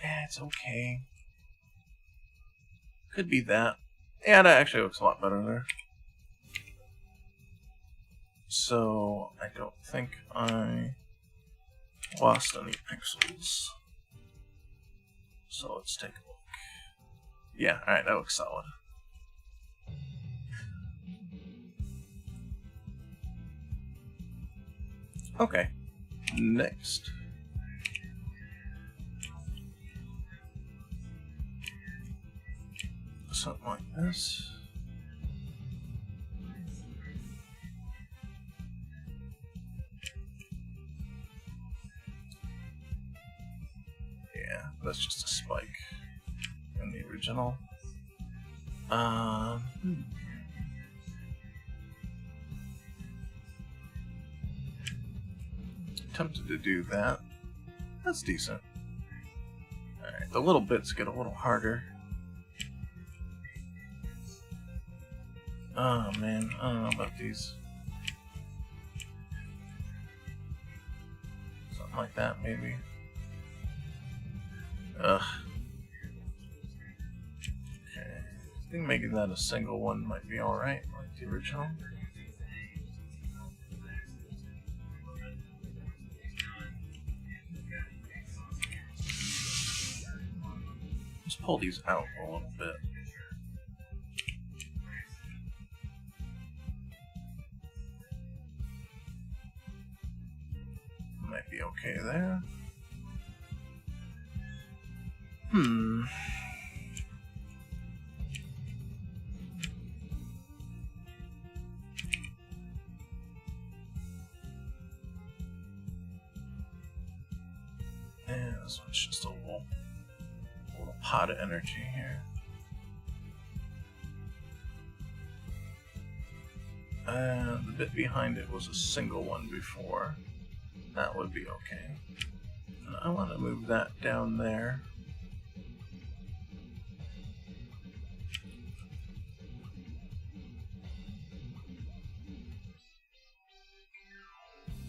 Yeah, it's okay. Could be that. Yeah, that actually looks a lot better there. So, I don't think I lost any pixels. So let's take a look. Yeah, alright, that looks solid. Okay, next. something like this. Yeah, that's just a spike in the original. Tempted to do that. That's decent. Alright, the little bits get a little harder. Oh man, I don't know about these. Something like that, maybe. Ugh. Okay. I think making that a single one might be alright, like the original. Let's pull these out a little bit. Might be okay there. And this one's just a little pot of energy here. And the bit behind it was a single one before. That would be okay. And I want to move that down there.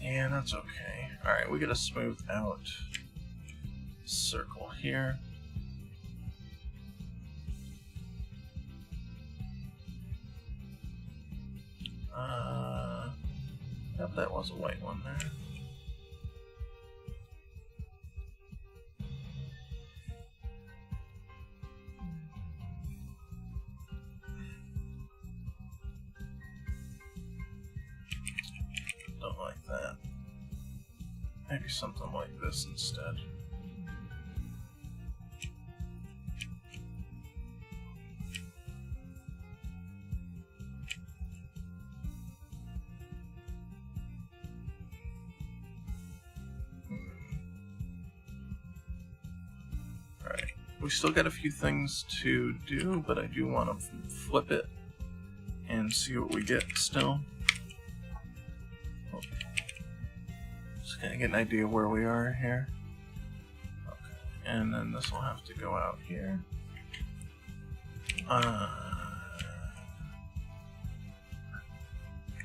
And that's okay. Alright, we gotta smooth out circle here. Yep, that was a white one there. Don't like that. Maybe something like this instead. Alright, we still got a few things to do, but I do want to flip it and see what we get still. Just kind of get an idea where we are here. Okay, and then this will have to go out here.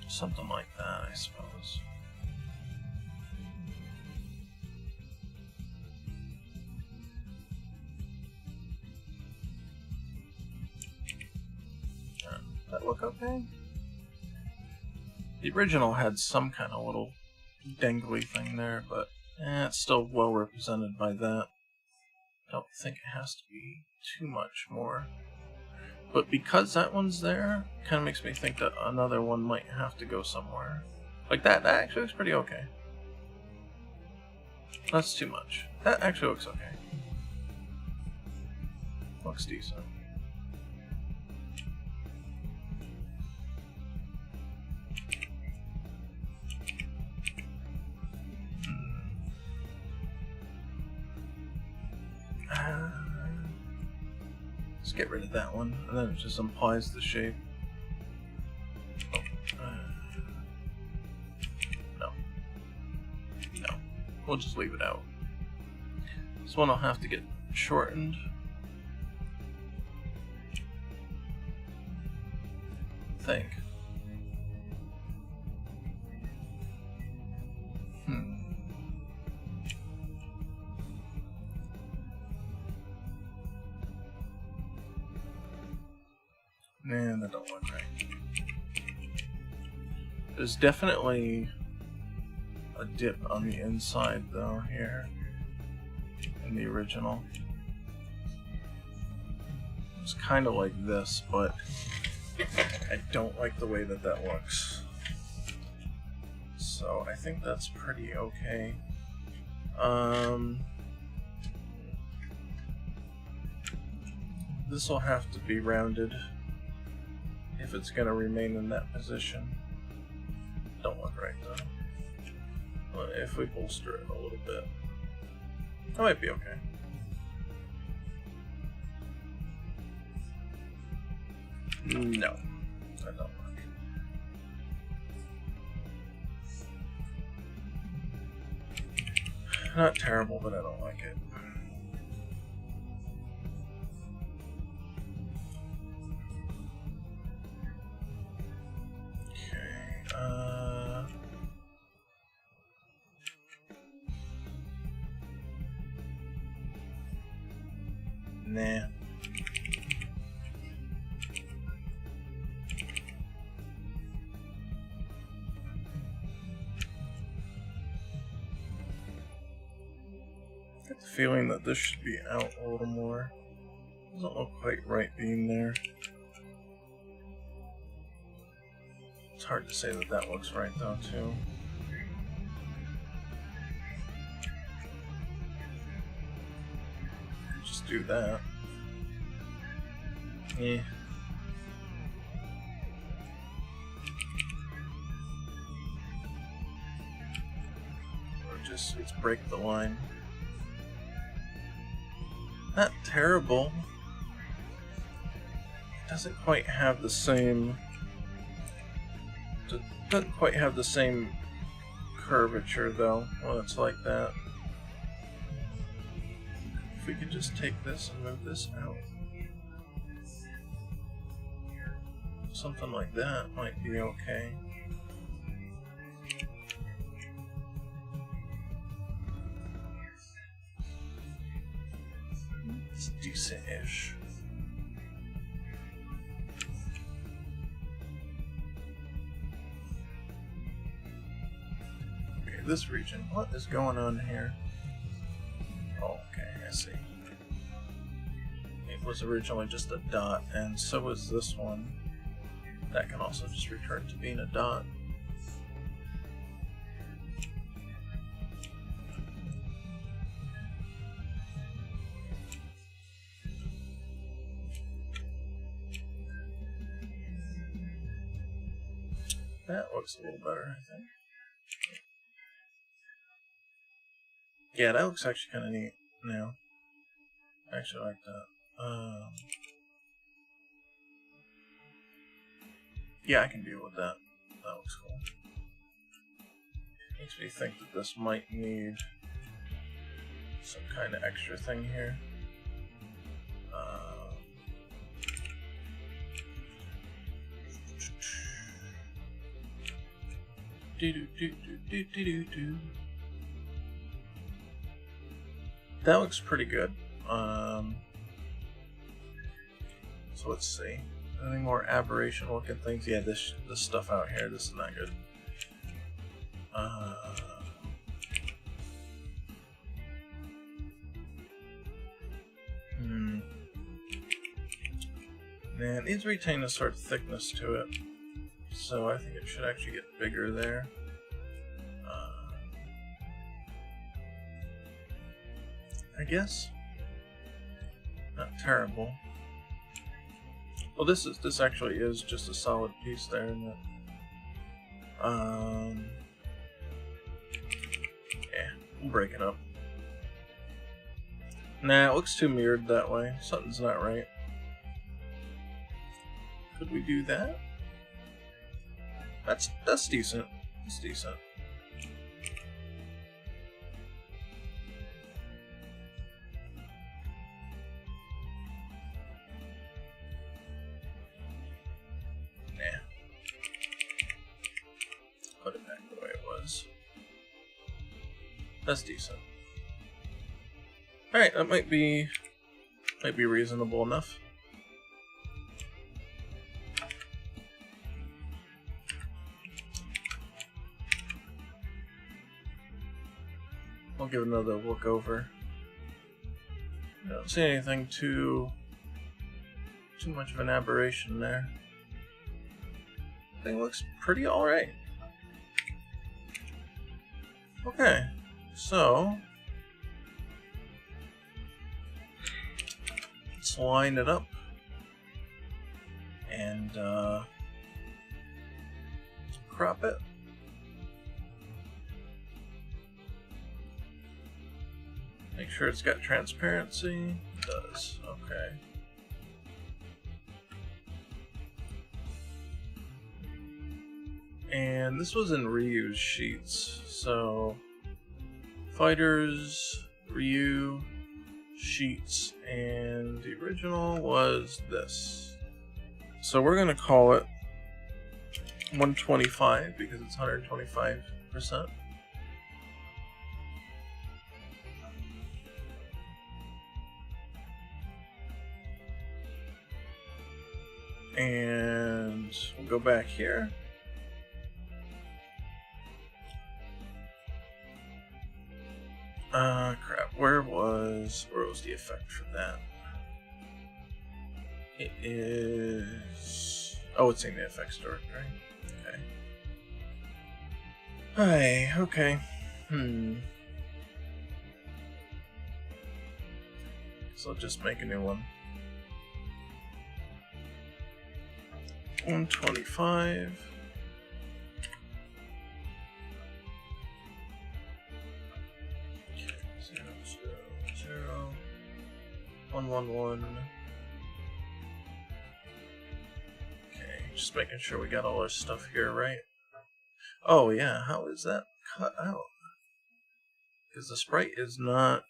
Something like that, I suppose. That look okay? The original had some kind of little dangly thing there, but it's still well represented by that. I don't think it has to be too much more. But because that one's there, it kind of makes me think that another one might have to go somewhere. Like that actually looks pretty okay. That's too much. That actually looks okay. Looks decent. Let's get rid of that one, and then it just implies the shape. No. No. We'll just leave it out. This one will have to get shortened. I think. Nah, that don't look right. There's definitely a dip on the inside, though, here. In the original. It's kind of like this, but I don't like the way that that looks. So I think that's pretty okay. This will have to be rounded if it's going to remain in that position. Don't look right though. Well, if we bolster it a little bit, that might be okay. No, that don't work. Not terrible, but I don't like it. Nah. I get the feeling that this should be out a little more. Doesn't look quite right being there. It's hard to say that that looks right though, too. Just do that. Yeah. Or just, let's break the line. Not terrible. It doesn't quite have the same... Doesn't quite have the same curvature though when it's like that. If we could just take this and move this out. Something like that might be okay. It's decent-ish. Okay, this region. What is going on here? Oh, okay, I see. It was originally just a dot, and so was this one. That can also just return to being a dot. That looks a little better, I think. Yeah, that looks actually kind of neat now. I actually like that. Yeah, I can deal with that. That looks cool. Makes me think that this might need some kind of extra thing here. That looks pretty good. So let's see. Any more aberration looking things? Yeah, this stuff out here, this is not good. Man, it needs to retain a sort of thickness to it. So I think it should actually get bigger there. I guess. Not terrible. Well, this actually is just a solid piece there, isn't it? Yeah, we'll break it up. Nah, it looks too mirrored that way. Something's not right. Could we do that? That's decent. It's decent. Nah. Put it back the way it was. That's decent. Alright, that might be reasonable enough. I'll give another look over. I don't see anything too much of an aberration there. Thing looks pretty alright. Okay, so let's line it up crop it. Make sure it's got transparency. It does. Okay. And this was in reuse sheets, so fighters, Ryu, sheets, and the original was this. So we're gonna call it 125 because it's 125%. And we'll go back here. Crap, where was the effect for that? It is... Oh, it's in the effects directory. Okay. Hi, okay. So I'll just make a new one. 125. Okay, 0, 0, 0. 1, 1, 1. Okay, just making sure we got all our stuff here, right? Oh yeah, how is that cut out? Because the sprite is not,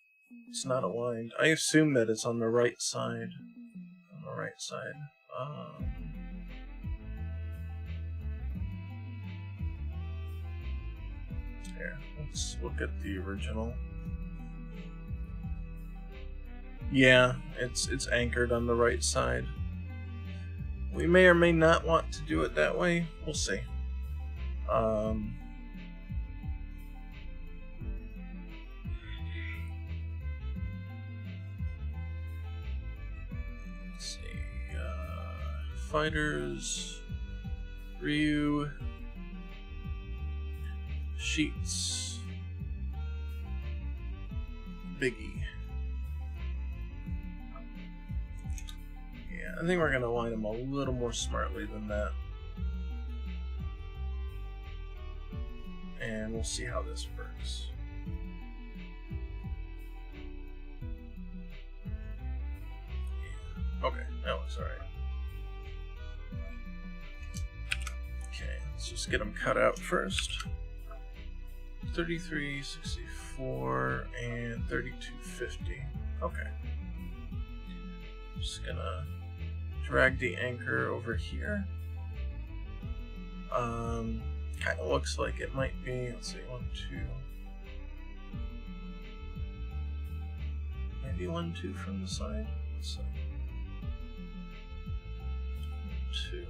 it's not aligned. I assume that it's on the right side. On the right side. Here, let's look at the original. Yeah, it's anchored on the right side. We may or may not want to do it that way. We'll see. Let's see. Fighters, Ryu, sheets, Biggie. Yeah, I think we're gonna line them a little more smartly than that. And we'll see how this works. Yeah. Okay, that looks alright. Okay, let's just get them cut out first. 33, 64, and 3250. Okay. Just gonna drag the anchor over here. Kind of looks like it might be, let's see, 1, 2. Maybe 1, 2 from the side. Let's see. 2.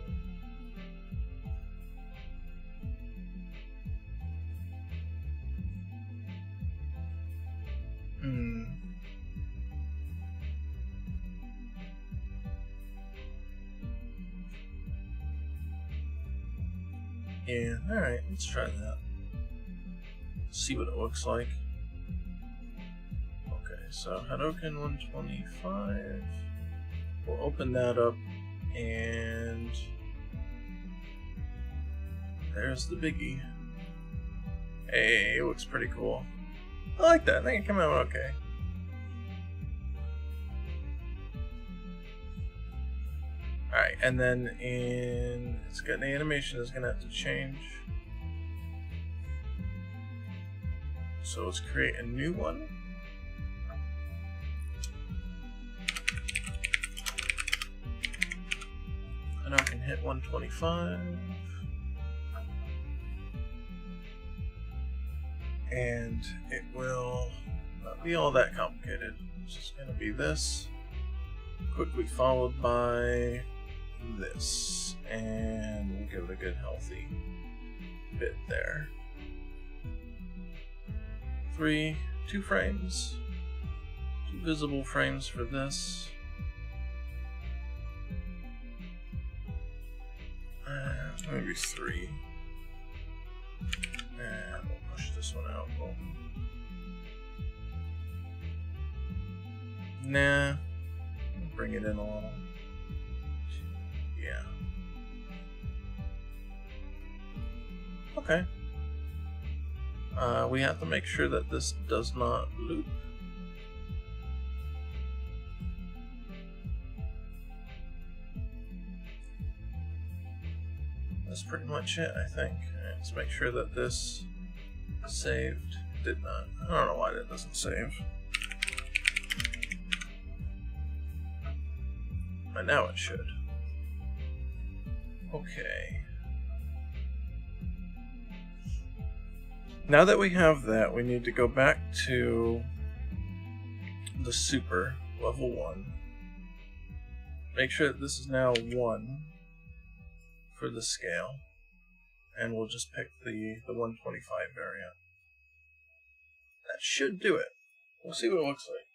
Yeah, alright, let's try that. See what it looks like. Okay, so Hadouken 125. We'll open that up, and there's the biggie. Hey, it looks pretty cool. I like that. I think it came out okay. Alright, and then it's got the animation is gonna have to change. So let's create a new one. And I can hit 125. And it will not be all that complicated. It's just gonna be this, quickly followed by this, and we'll give it a good healthy bit there. 2 frames, 2 visible frames for this, maybe 3, and we'll push this one out. Nah, bring it in a little. Yeah. Okay. We have to make sure that this does not loop. That's pretty much it, I think. Alright, let's make sure that this saved. Did not. I don't know why that doesn't save. But now it should. Okay. Now that we have that, we need to go back to the super, level 1. Make sure that this is now 1 for the scale. And we'll just pick the 125 variant. That should do it. We'll see what it looks like.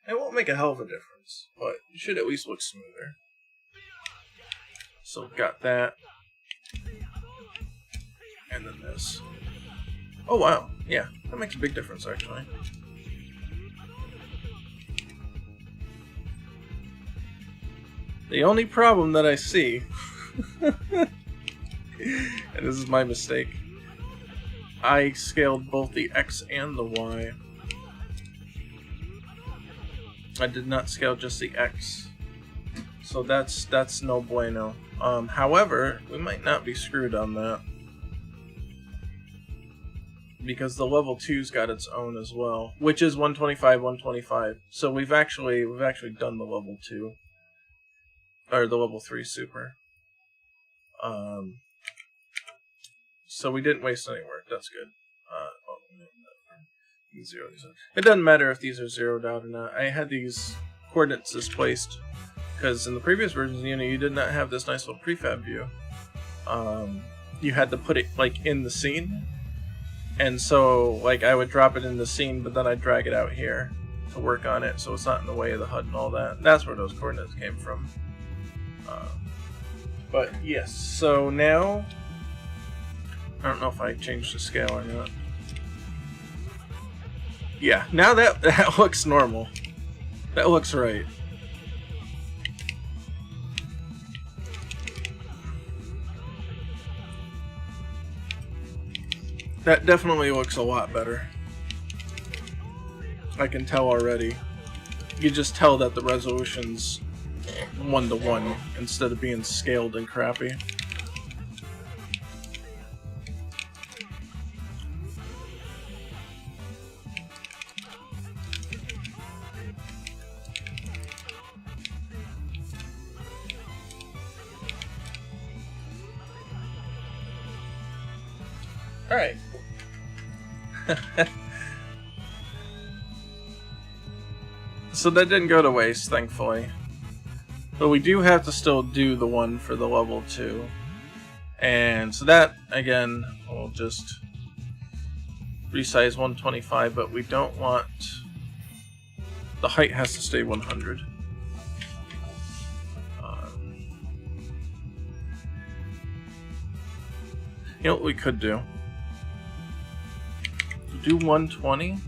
It won't make a hell of a difference, but it should at least look smoother. So we've got that. And then this. Oh wow, yeah, that makes a big difference actually. The only problem that I see, and this is my mistake, I scaled both the X and the Y. I did not scale just the X. So that's no bueno. However, we might not be screwed on that. Because the level 2's got its own as well, which is 125, 125. So we've actually done the level 2. Or the level 3 super. So we didn't waste any work. That's good. Zero these. It doesn't matter if these are zeroed out or not. I had these coordinates displaced because in the previous versions of Unity you did not have this nice little prefab view. You had to put it like in the scene, and so like I would drop it in the scene, but then I'd drag it out here to work on it, so it's not in the way of the HUD and all that. That's where those coordinates came from. But yes, so now I don't know if I changed the scale or not. Yeah, now that looks normal. That looks right. That definitely looks a lot better. I can tell already. You just tell that the resolution's 1:1 instead of being scaled and crappy. Alright. So that didn't go to waste, thankfully. But we do have to still do the one for the level 2. And so that, again, we'll just resize 125, but we don't want... The height has to stay 100. You know what we could do? Do 120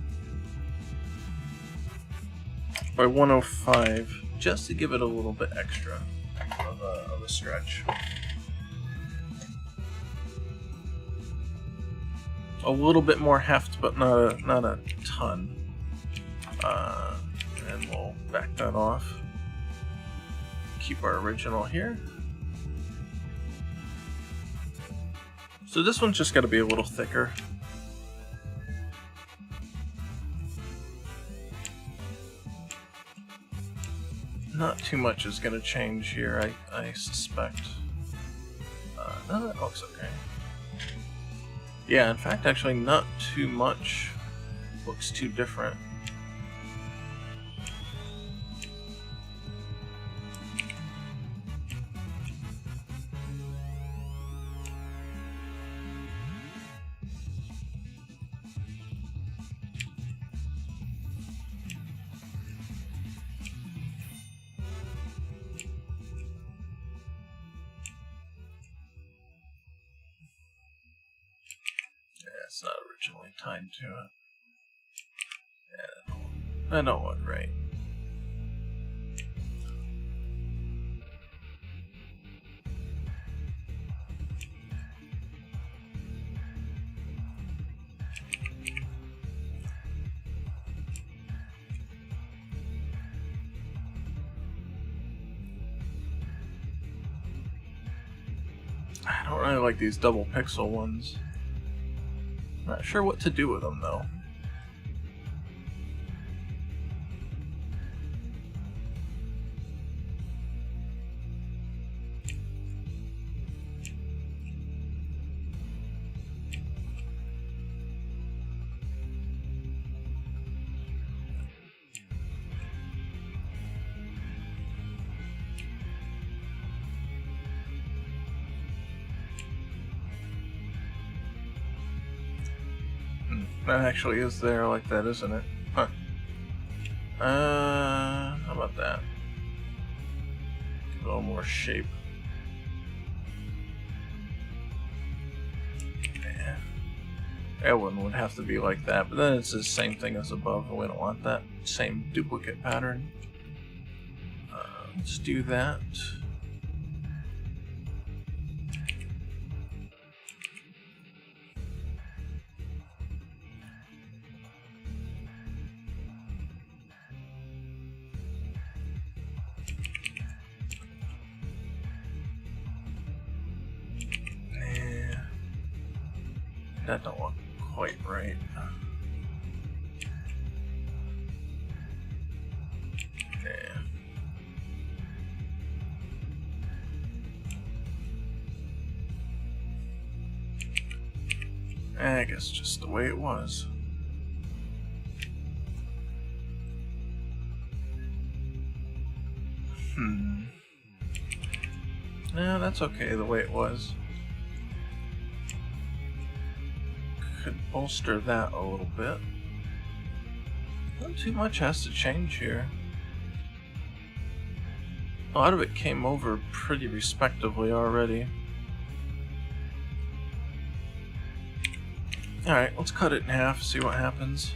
by 105 just to give it a little bit extra of a stretch. A little bit more heft, but not a ton. And we'll back that off. Keep our original here. So this one's just got to be a little thicker. Not too much is going to change here, I suspect. No, that looks okay. Yeah, in fact, actually not too much looks too different. It's not originally tied to it. Yeah, that don't look right. I don't really like these double pixel ones. Not sure what to do with them though. That actually is there like that, isn't it? Huh. How about that? Give it a little more shape. Yeah. That one would have to be like that, but then it's the same thing as above, and we don't want that same duplicate pattern. Let's do that. That don't look quite right. Yeah. I guess just the way it was. No, that's okay the way it was. Could bolster that a little bit. Not too much has to change here. A lot of it came over pretty respectively already. Alright, let's cut it in half, see what happens.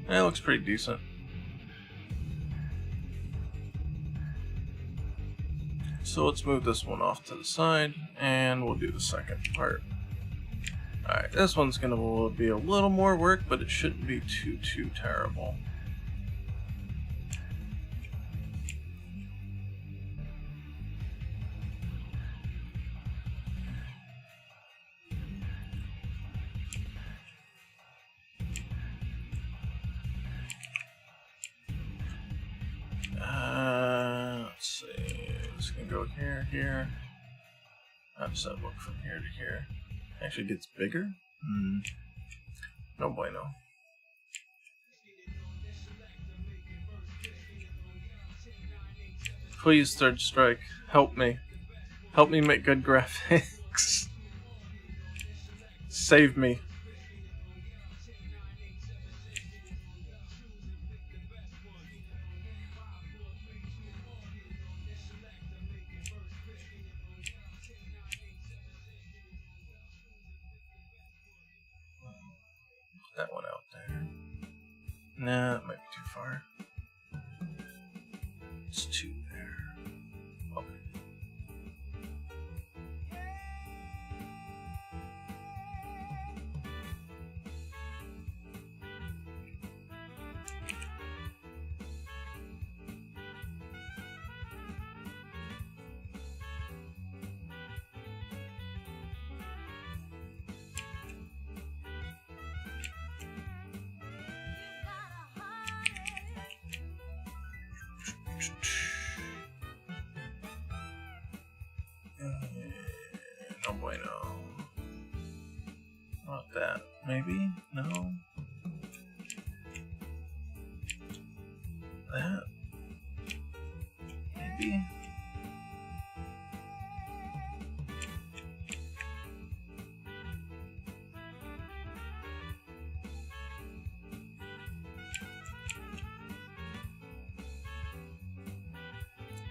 It looks pretty decent. So let's move this one off to the side, and we'll do the second part. Alright, this one's going to be a little more work, but it shouldn't be too terrible. Let's see. This can go here. How does that look from here to here? Actually gets bigger? No bueno. Please, Third Strike, help me. Help me make good graphics. Save me. That one out there. Nah, that might be too far. It's 2 there. Okay. No bueno. Not that. Maybe? No? That? Maybe?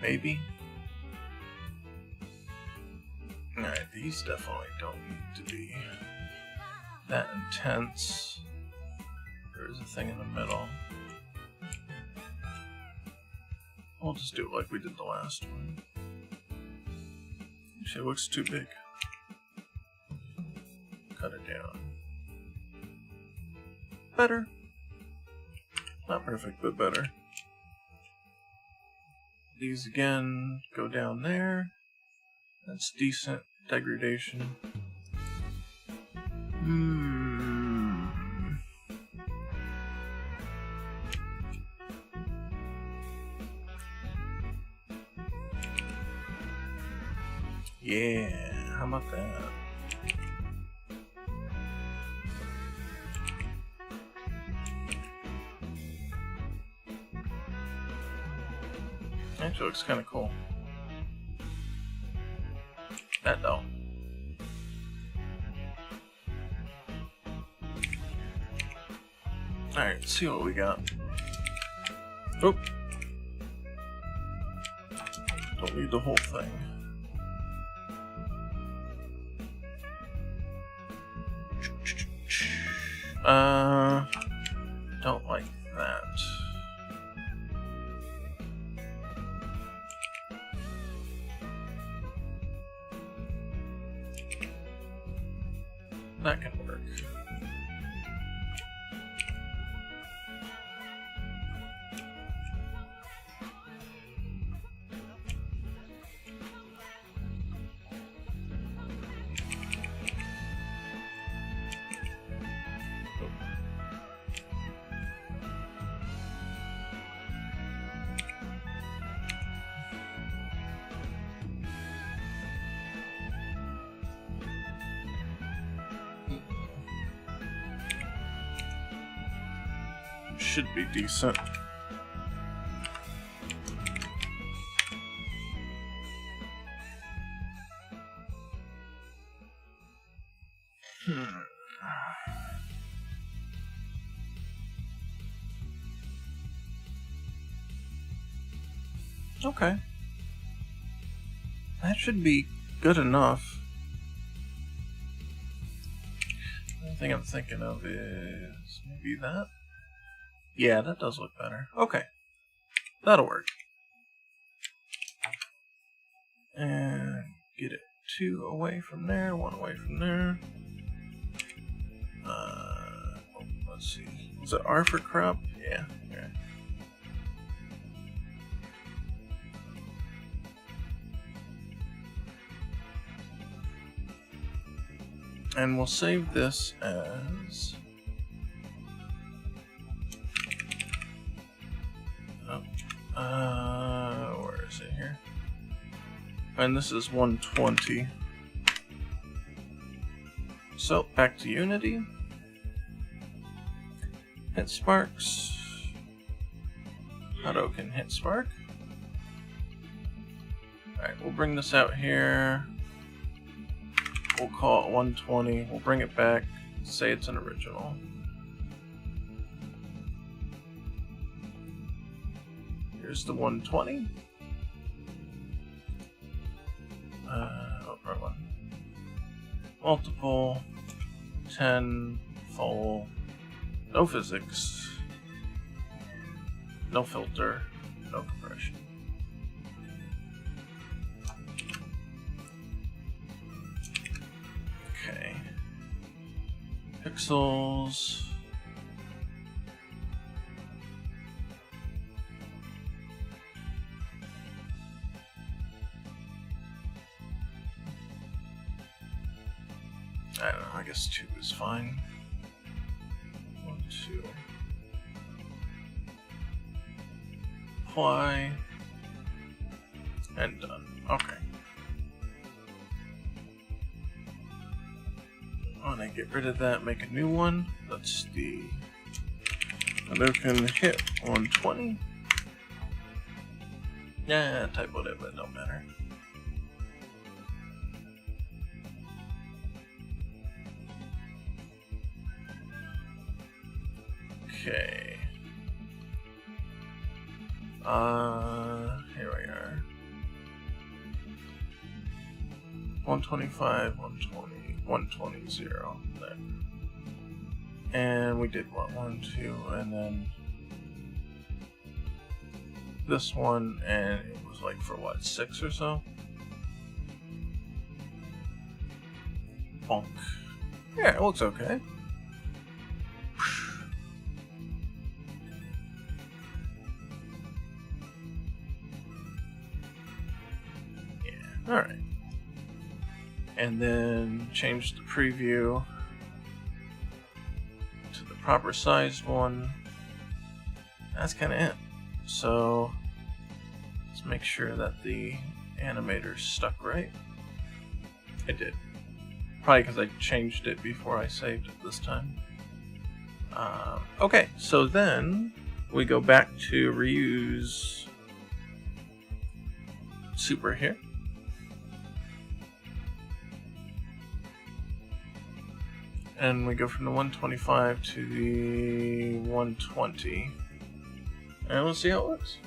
Maybe? Alright, these definitely don't need to be that intense. There's a thing in the middle. We'll just do it like we did the last one. Actually, it looks too big. Cut it down. Better. Not perfect, but better. these again go down there. That's decent degradation. Yeah, how about that? Actually looks kind of cool. That don't. Alright, let's see what we got. Oop. Don't need the whole thing. Don't like that. That can work. Should be decent. Okay. That should be good enough. The thing I'm thinking of is maybe that. Yeah, that does look better. Okay. That'll work. And get it 2 away from there, 1 away from there. Let's see. Was it R for crop? Yeah. Okay. And we'll save this as... where is it here? And this is 120. So, back to Unity. Hit sparks. Hadouken hit spark. Alright, we'll bring this out here. We'll call it 120. We'll bring it back. Say it's an original. Here's the 120. Wrong one. Multiple, 10, full, no physics, no filter, no compression. Okay. Pixels. I don't know, I guess 2 is fine. 1, 2. Apply. And done. Okay. When I get rid of that, make a new one. That's the Hadouken hit 120. Yeah, type whatever, it don't matter. Okay. Here we are. 125, 120, 120, 0. There. And we did what? 1, 2, and then this one, and it was like for what, 6 or so? Bonk. Yeah, it looks okay. and then change the preview to the proper sized one. That's kind of it. So let's make sure that the animator's stuck right. It did. Probably because I changed it before I saved it this time. Okay, so then we go back to reuse super here. And we go from the 125 to the 120. And we'll see how it looks.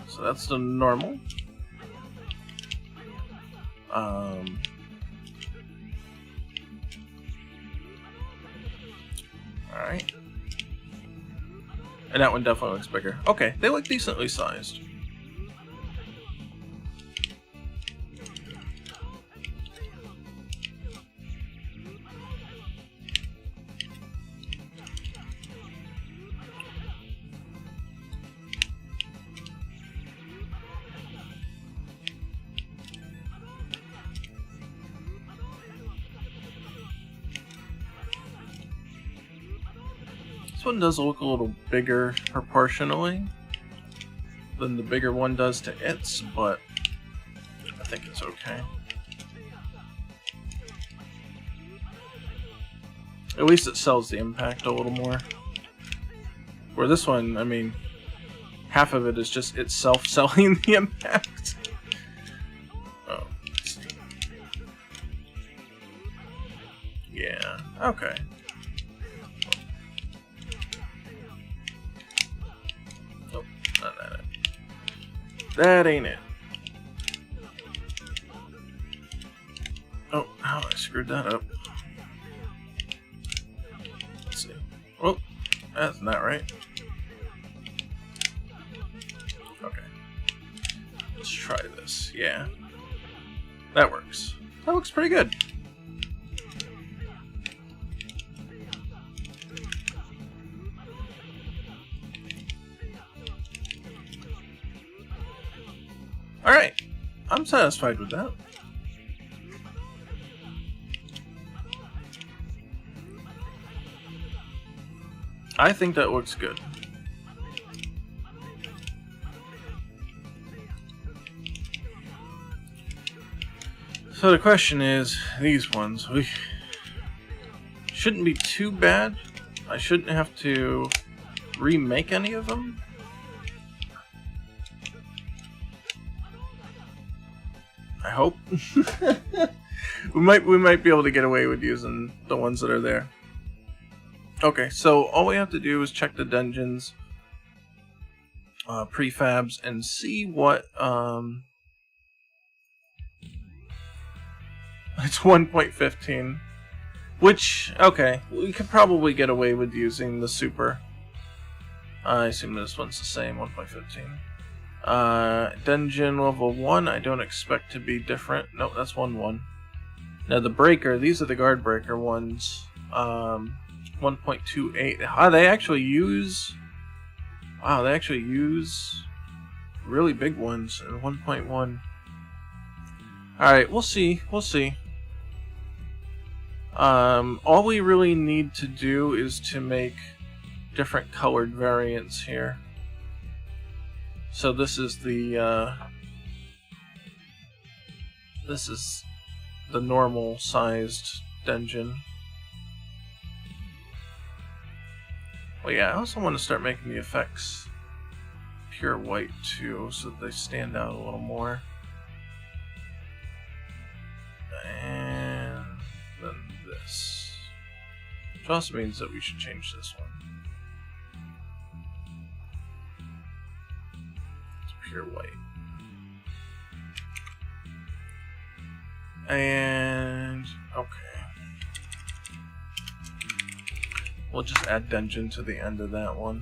So that's the normal. Alright. And that one definitely looks bigger. Okay, they look decently sized. This one does look a little bigger proportionally than the bigger one does to its, but I think it's okay. At least it sells the impact a little more. Where this one, I mean, half of it is just itself selling the impact. Oh, let's see. Yeah, okay. That ain't it. Oh, I screwed that up. Let's see. Oh, that's not right. Okay. Let's try this. Yeah. That works. That looks pretty good. Alright, I'm satisfied with that. I think that looks good. So the question is, these ones, we shouldn't be too bad. I shouldn't have to remake any of them. I hope. we might be able to get away with using the ones that are there. Okay, so all we have to do is check the dungeons, prefabs, and see what it's 1.15, which, okay, we could probably get away with using the super. I assume this one's the same, 1.15. Dungeon level 1, I don't expect to be different. Nope, that's 1-1. Now the breaker, these are the guard breaker ones. 1.28. Ah, they actually use... Wow, they actually use really big ones in 1.1. Alright, we'll see. We'll see. All we really need to do is to make different colored variants here. So this is the normal sized dungeon. Well, yeah, I also want to start making the effects pure white too, so that they stand out a little more. And then this, which also means that we should change this one. Pure white. And okay, we'll just add dungeon to the end of that one.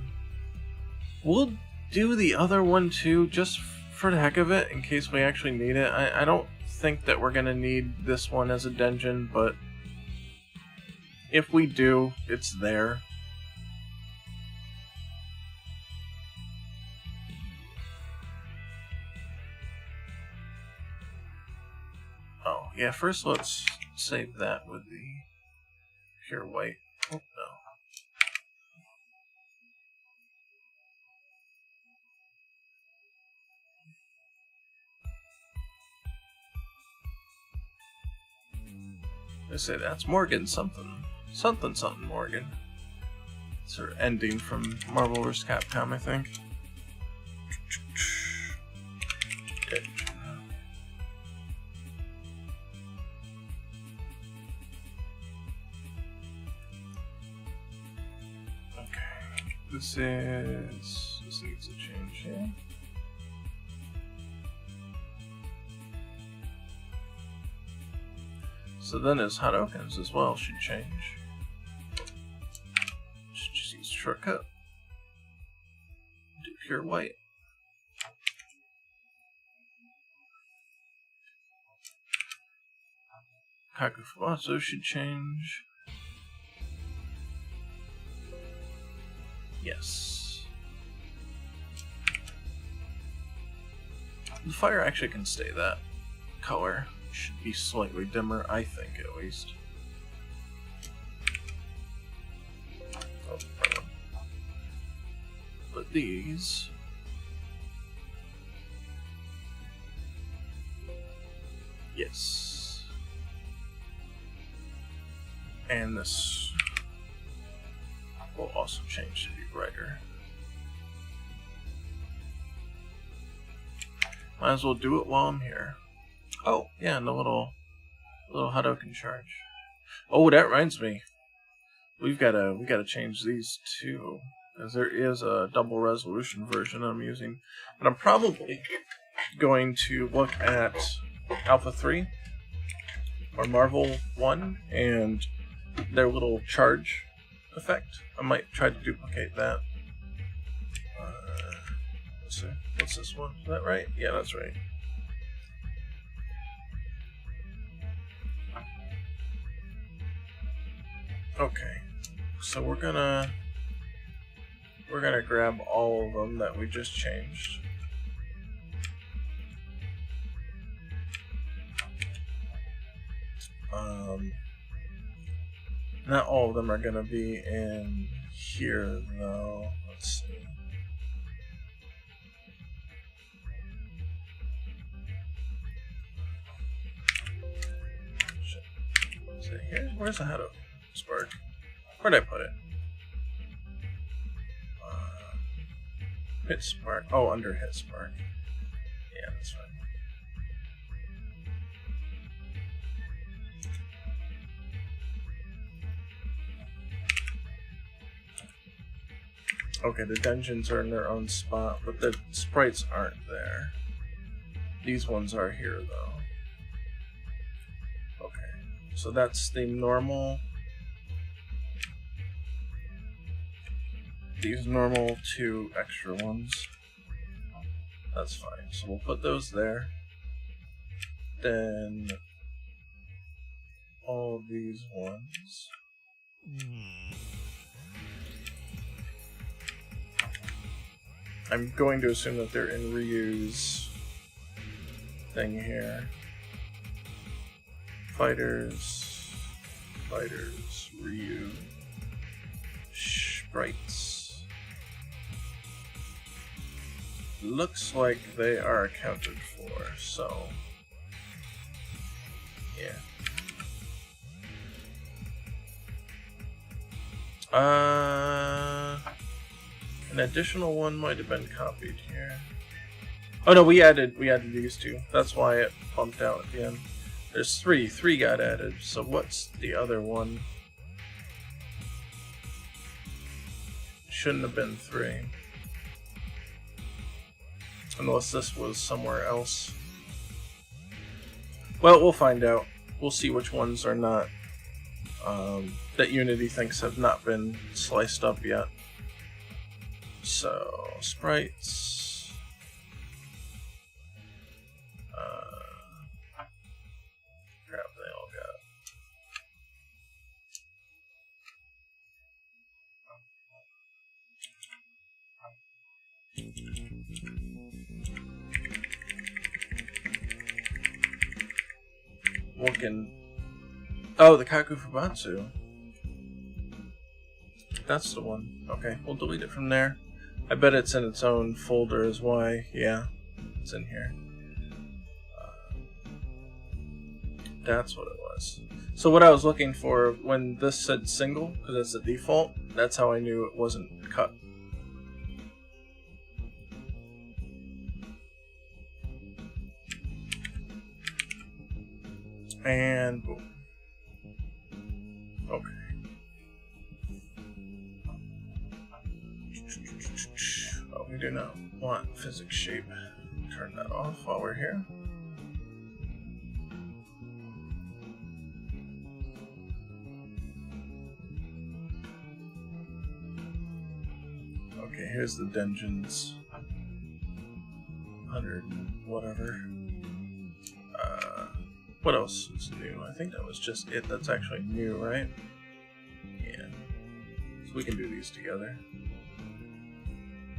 We'll do the other one too, just for the heck of it, in case we actually need it. I don't think that we're gonna need this one as a dungeon, but if we do, it's there. Oh, yeah, first let's save that with the pure white. Oh, no. I say that's Morgan something. Something Morgan. It's her ending from Marvel vs. Capcom, I think. This needs a change here. So then his Hadoukens as well should change. Just use shortcut. Do pure white. Kakufuatsu should change. Yes. The fire actually can stay that color. Should be slightly dimmer, I think, at least. Oh, pardon. But these... Yes. And this will also change to be brighter. Might as well do it while I'm here. Oh, yeah, and a little Hadouken charge. Oh, that reminds me. We gotta change these too, as there is a double resolution version I'm using, and I'm probably going to look at Alpha 3 or Marvel 1 and their little charge effect. I might try to duplicate that. Let's see. What's this one? Is that right? Yeah, that's right. Okay, so we're gonna grab all of them that we just changed. Not all of them are gonna be in here though. Let's see. Is it here? Where's the Hadouken spark? Where'd I put it? Hit spark. Oh, under hit spark. Yeah, that's fine. Okay, the dungeons are in their own spot, but the sprites aren't there. These ones are here, though. Okay, so that's the normal. These normal 2 extra ones. That's fine. So we'll put those there. Then all these ones. I'm going to assume that they're in Ryu's thing here. Fighters, Ryu, Sprites. Looks like they are accounted for, so yeah. An additional one might have been copied here. Oh no, we added these 2. That's why it bumped out at the end. There's 3. 3 got added. So what's the other one? Shouldn't have been 3. Unless this was somewhere else. Well, we'll find out. We'll see which ones are not, that Unity thinks have not been sliced up yet. So, sprites. Crap, they all got. looking. Oh, the Kaku Fubatsu. That's the one. Okay, we'll delete it from there. I bet it's in its own folder is why. Yeah, it's in here. That's what it was. So what I was looking for when this said single, because it's the default, that's how I knew it wasn't cut. And boom. Okay. Oh, we do not want physics shape. Turn that off while we're here. Okay, here's the dungeons. 100 whatever. What else is new? I think that was just it that's actually new, right? Yeah. So we can do these together.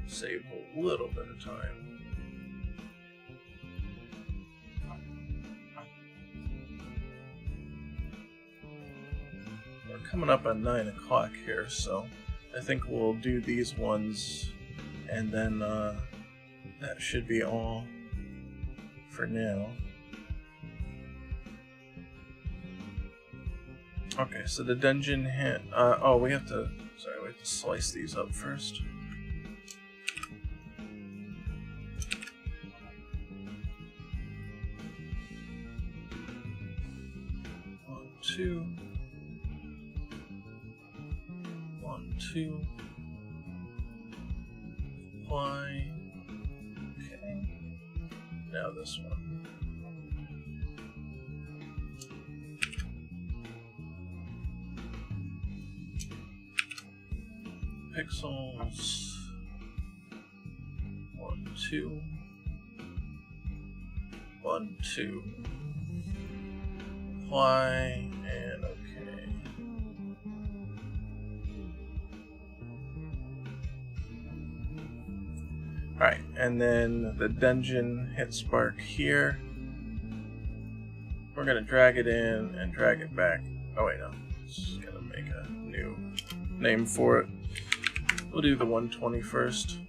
Save a little bit of time. We're coming up on 9 o'clock here, so I think we'll do these ones, and then that should be all for now. Okay, so the dungeon hit. Oh, we have to. Sorry, we have to slice these up first. One, two. 1, 2. Apply. Okay. Now this one. Pixels. 1, 2. 1, 2. Apply, and okay. Alright, and then the dungeon hit spark here. We're gonna drag it in and drag it back. Oh wait, no. Just gonna make a new name for it. We'll do the 120 first.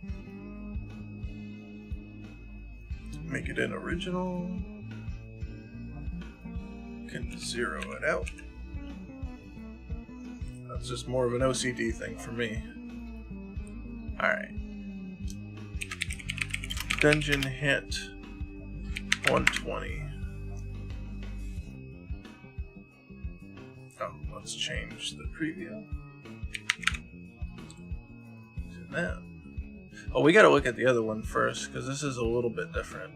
Make it an original. Can zero it out. That's just more of an OCD thing for me. Alright. Dungeon hit 120. Oh, let's change the preview. That. Oh, we gotta look at the other one first, because this is a little bit different.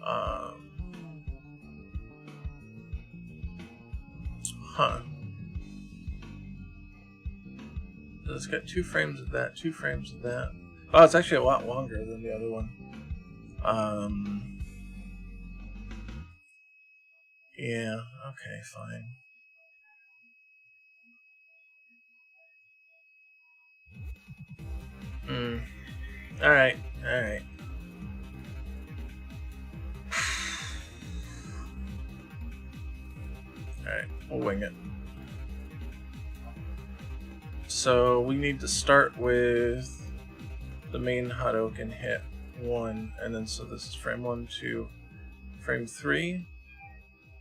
Huh. So it's got 2 frames of that, 2 frames of that. Oh, it's actually a lot longer than the other one. Yeah, okay, fine. Alright, alright. Alright, we'll wing it. So we need to start with the main Hadouken hit 1, and then so this is frame 1, 2. Frame 3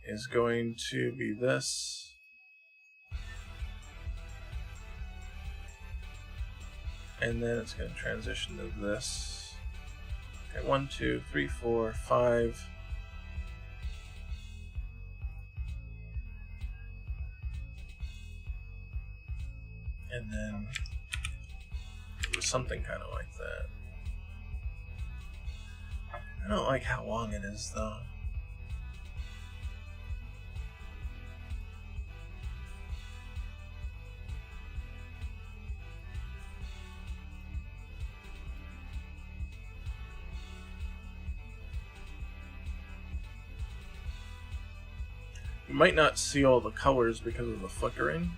is going to be this. And then it's going to transition to this. Okay, 1, 2, 3, 4, 5. And then it was something kind of like that. I don't like how long it is, though. You might not see all the colors because of the flickering.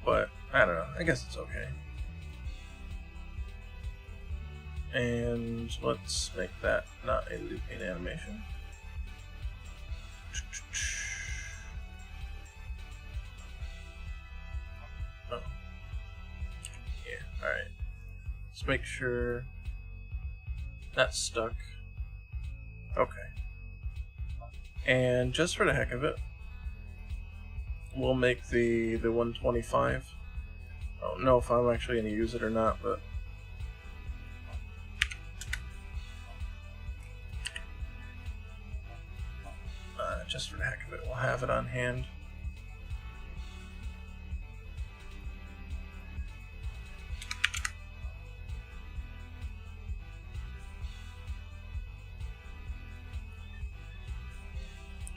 But, I don't know. I guess it's okay. And let's make that not a looping animation. Oh. Yeah, alright. Let's make sure that's stuck. Okay. And just for the heck of it, we'll make the 125. I don't know if I'm actually going to use it or not, but just for the heck of it, we'll have it on hand.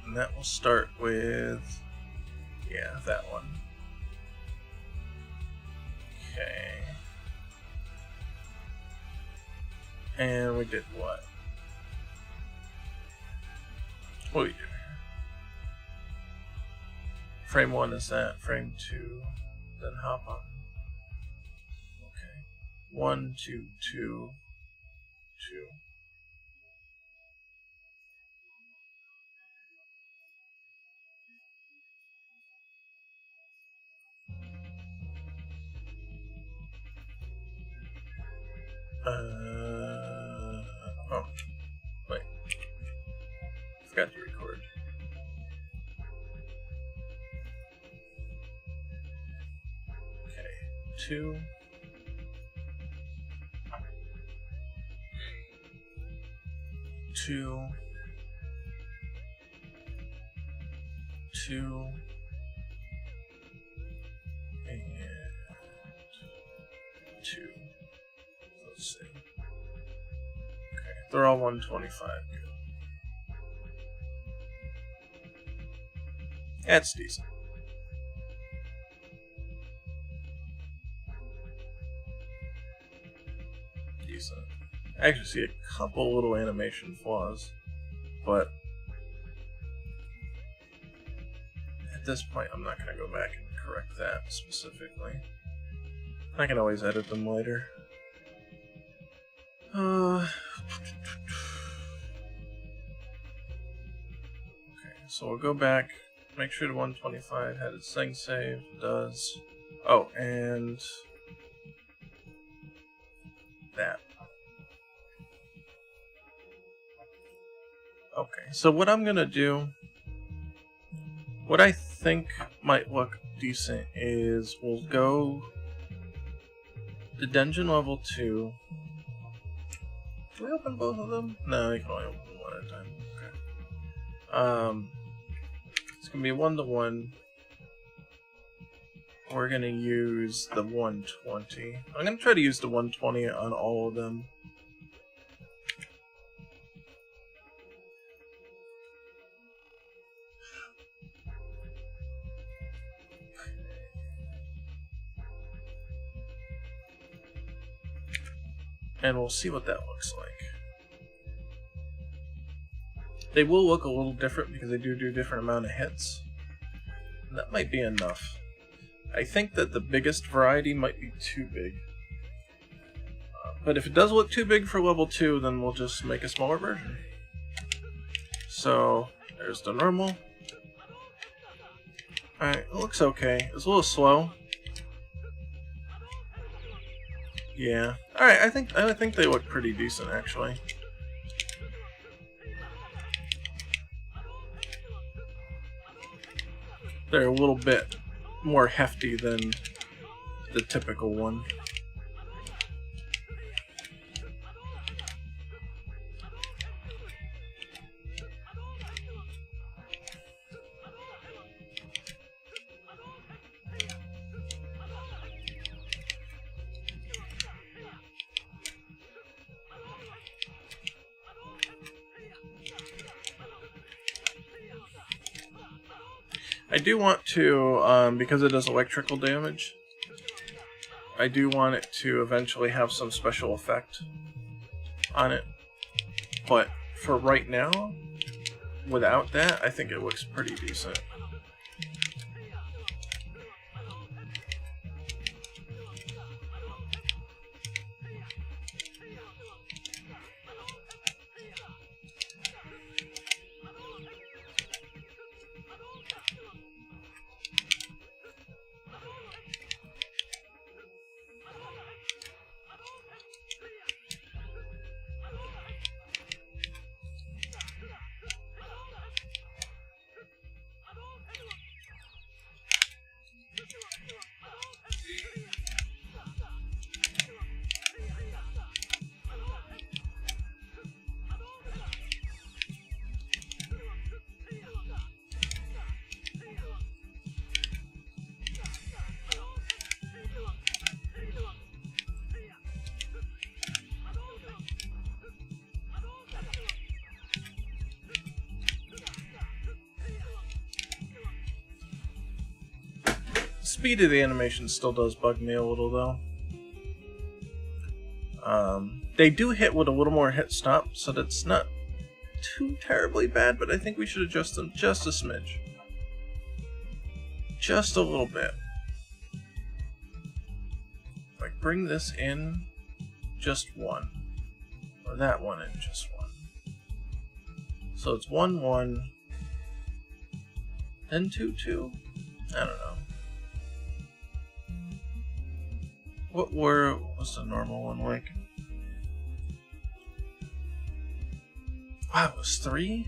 And that will start with, yeah, that one. Okay. And we did what? What do we do here? Frame 1 is that, frame 2, then hop on. Okay. 1, 2, 2, 2. Oh, wait. Forgot to record. Okay, 2. 2. 2. And 2. Let's see. Okay, they're all 125. Good. That's decent. Decent. I actually see a couple little animation flaws, but at this point I'm not going to go back and correct that specifically. I can always edit them later. Okay, so we'll go back, make sure the 125 had its thing saved. It does. Oh, and that. Okay, so what I'm gonna do, what I think might look decent is we'll go the dungeon level 2. Can we open both of them? No, you can only open one at a time. Okay. It's gonna be 1-to-1. We're gonna use the 120. I'm gonna try to use the 120 on all of them. And we'll see what that looks like. They will look a little different because they do a different amount of hits. And that might be enough. I think that the biggest variety might be too big. But if it does look too big for level 2, then we'll just make a smaller version. So, there's the normal. Alright, it looks okay. It's a little slow. Yeah. Alright, I think they look pretty decent actually. They're a little bit more hefty than the typical one. I do want to, because it does electrical damage, I do want it to eventually have some special effect on it. But for right now, without that, I think it looks pretty decent. speed of the animation still does bug me a little, though. They do hit with a little more hit stop, so that's not too terribly bad, but I think we should adjust them just a smidge. Just a little bit. Like, bring this in just 1. Or that one in just 1. So it's 1, 1, then 2, 2. I don't know. What's the normal one like? Wow, it was 3?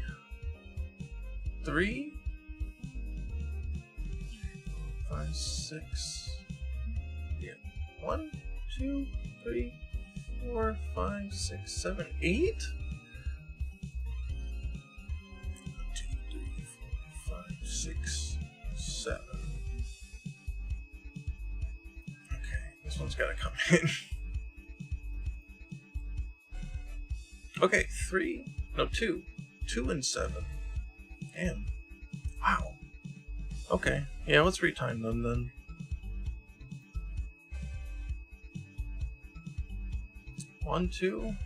3? 5, 6. Yeah. 1, 2, 3, 4, 5, 6, 7, 8? 2, 3, 4, 5, 6, 7. Okay, this one's gotta come in. Okay, 3. No, 2. 2 and 7. Damn. Wow. Okay. Yeah, let's retime them then. One, 2.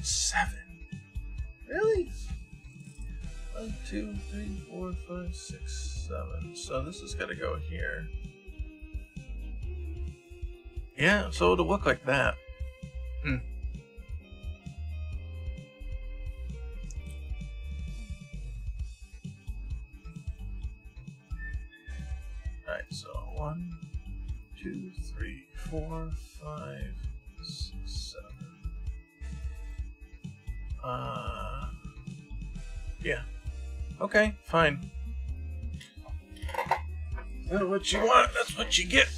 7. Really? 1, 2, 3, 4, 5, 6, 7. So this has got to go here. Yeah, so it'll look like that. Alright, so 1, 2, 3, 4, 5, 6, 7. Yeah. Okay, fine. That's what you want, that's what you get.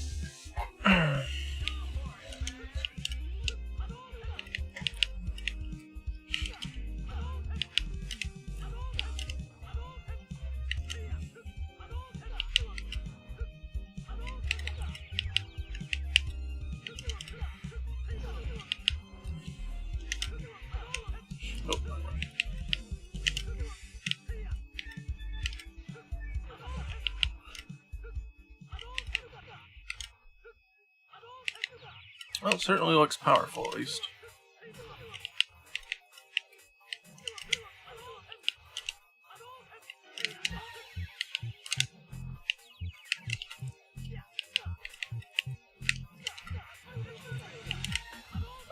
Well, it certainly looks powerful, at least.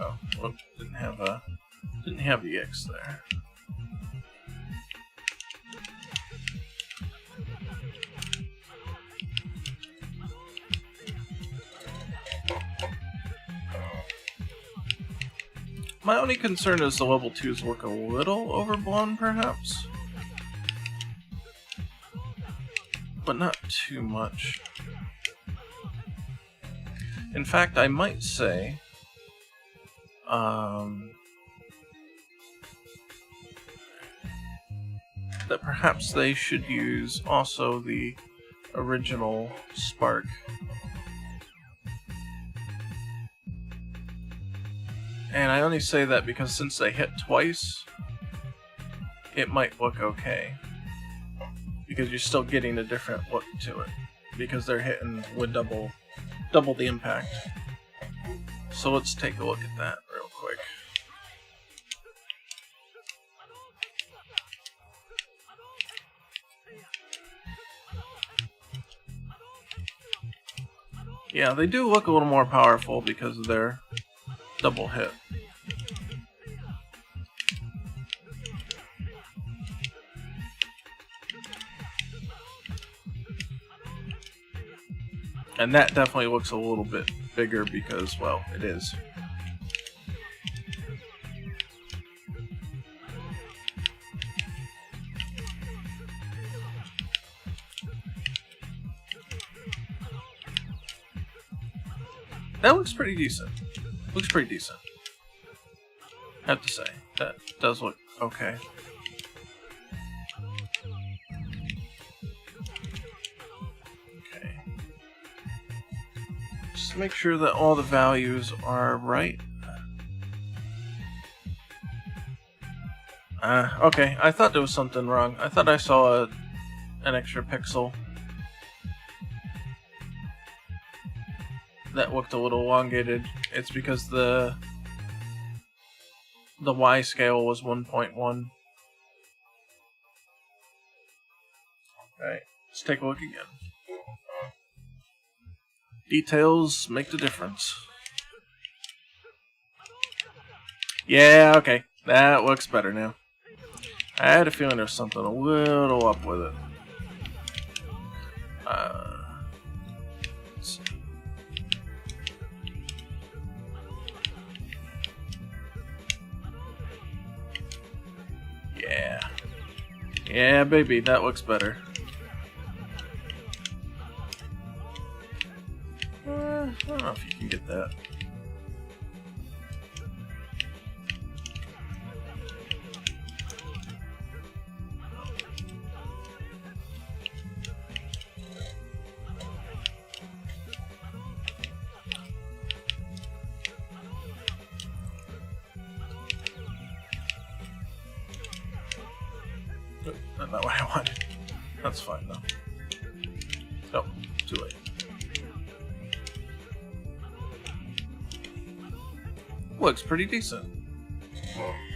Oh, well, didn't have the X there. My only concern is the level 2s look a little overblown, perhaps. But not too much. In fact, I might say... that perhaps they should use also the original Spark. And I only say that because since they hit twice, it might look okay. Because you're still getting a different look to it. Because they're hitting with double the impact. So let's take a look at that real quick. Yeah, they do look a little more powerful because of their double hit. And that definitely looks a little bit bigger because, well, it is. That looks pretty decent. Looks pretty decent. I have to say, that does look okay. Okay. Just make sure that all the values are right. Okay, I thought there was something wrong. I thought I saw an extra pixel. That looked a little elongated. It's because the Y scale was 1.1. Alright, let's take a look again. Details make the difference. Yeah, okay. That looks better now. I had a feeling there's something a little up with it. Let's see. Yeah. Yeah, baby, that looks better. I don't know if you can get that. Not what I wanted. That's fine though. Oh, too late. Looks pretty decent.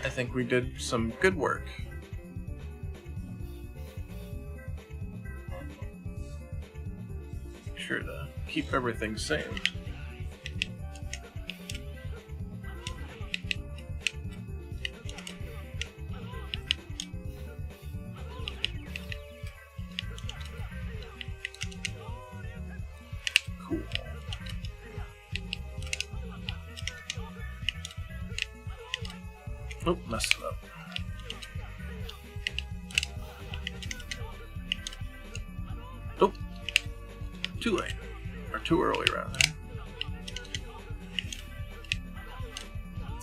I think we did some good work. Make sure to keep everything saved. Cool. Oh, messed it up. Oh, too late. Or too early, rather.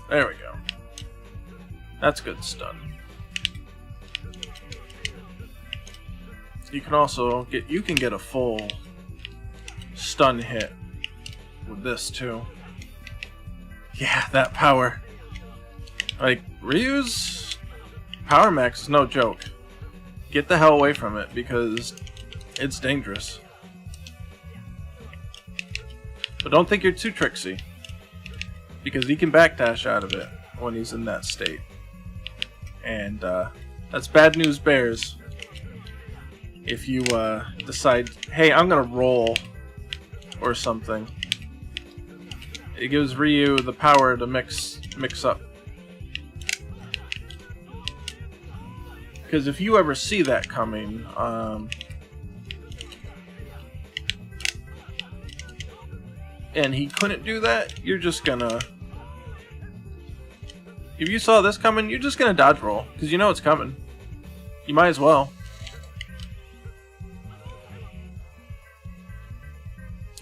There we go. That's good stun. You can also get a full stun hit with this too. Yeah, that power. Like, Ryu's power max is no joke. Get the hell away from it because it's dangerous. But don't think you're too tricksy, because he can backdash out of it when he's in that state. And that's bad news bears. If you decide, hey, I'm gonna roll or something. It gives Ryu the power to mix up. Because if you ever see that coming, and he couldn't do that, you're just gonna... If you saw this coming, you're just gonna dodge roll, because you know it's coming. You might as well.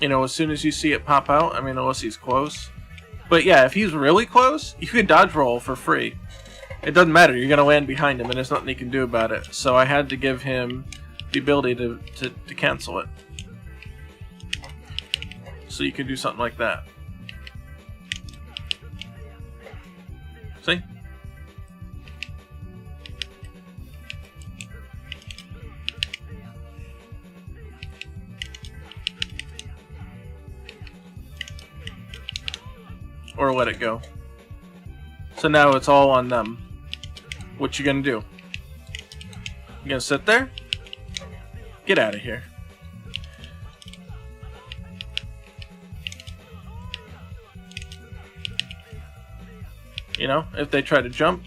You know, as soon as you see it pop out, I mean, unless he's close. But yeah, if he's really close, you could dodge roll for free. It doesn't matter, you're going to land behind him and there's nothing he can do about it. So I had to give him the ability to cancel it. So you can do something like that. See? Or let it go. So now it's all on them. What you gonna do? You gonna sit there? Get out of here. You know, if they try to jump,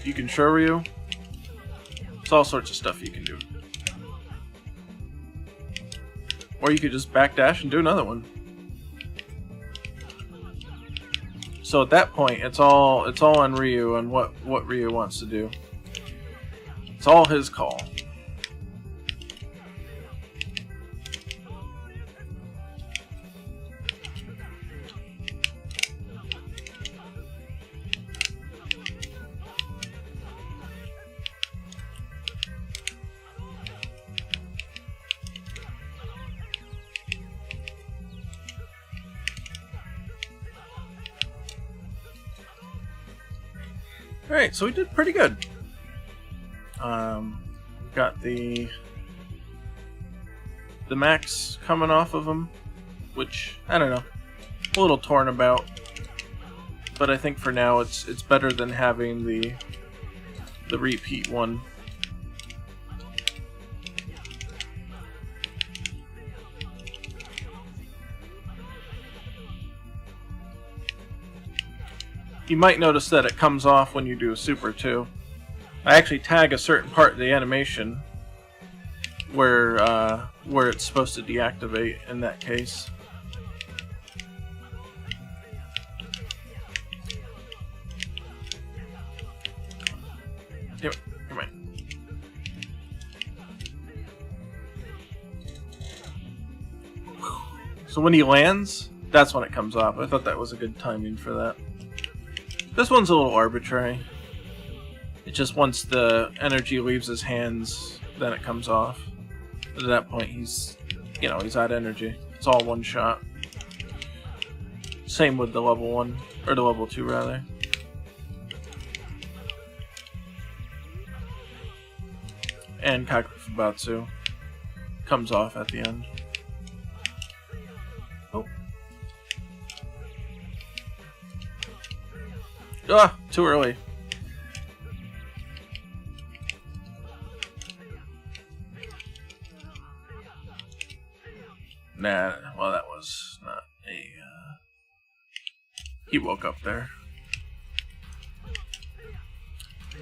you can Shoryu. It's all sorts of stuff you can do. Or you could just backdash and do another one. So at that point, it's all on Ryu and what Ryu wants to do. It's all his call. Alright, so we did pretty good. Got the the max coming off of them, which, I don't know, a little torn about. But I think for now it's better than having the repeat one. You might notice that it comes off when you do a super too. I actually tag a certain part of the animation where it's supposed to deactivate in that case. Come on. So when he lands, that's when it comes off. I thought that was a good timing for that. This one's a little arbitrary. It just once the energy leaves his hands, then it comes off. But at that point, he's out of energy. It's all one shot. Same with the level 1, or the level 2 rather. And Kakufubatsu comes off at the end. Oh. Ah, too early. Nah, well that was not a... He woke up there.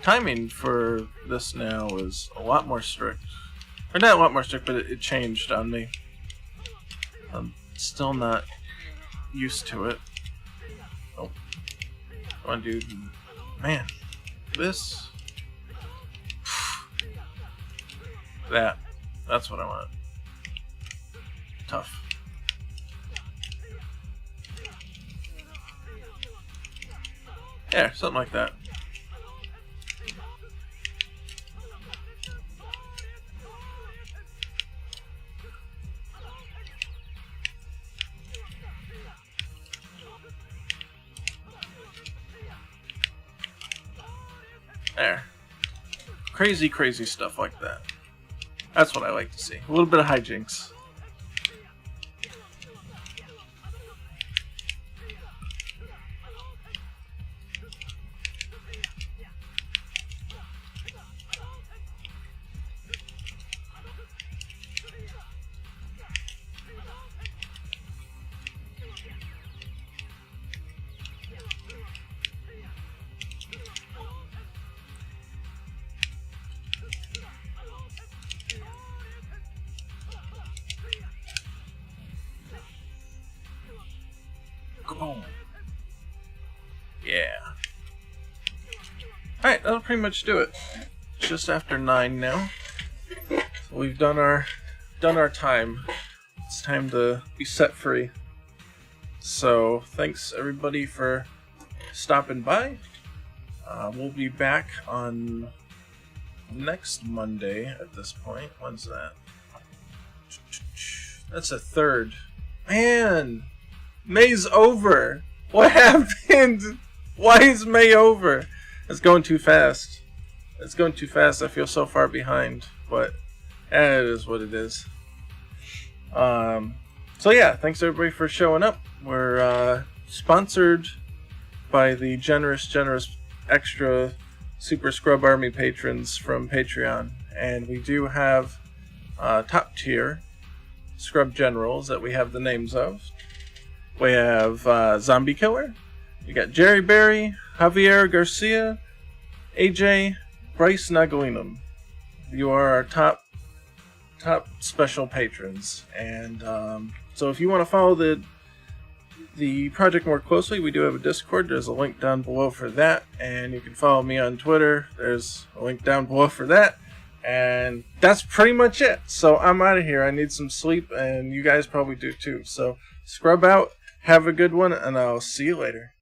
Timing for this now is a lot more strict. Or not a lot more strict, but it changed on me. I'm still not used to it. Oh. I want to do... Man. This... That. That's what I want. Tough. Yeah, something like that. There. Crazy, crazy stuff like that. That's what I like to see. A little bit of hijinks. Kaboom. Yeah. Alright, that'll pretty much do it. It's just after 9 now. So we've done our time. It's time to be set free. So thanks everybody for stopping by. We'll be back on next Monday at this point. When's that? That's the 3rd. Man! May's over! What happened? Why is May over? It's going too fast. It's going too fast. I feel so far behind. But it is what it is. So yeah, thanks everybody for showing up. We're sponsored by the generous extra Super Scrub Army patrons from Patreon. And we do have top tier Scrub Generals that we have the names of. We have Zombie Killer. We got Jerry Berry, Javier Garcia, AJ, Bryce Nagolinum. You are our top special patrons. And so if you want to follow the project more closely, we do have a Discord. There's a link down below for that. And you can follow me on Twitter. There's a link down below for that. And that's pretty much it. So I'm out of here. I need some sleep, and you guys probably do too. So scrub out. Have a good one, and I'll see you later.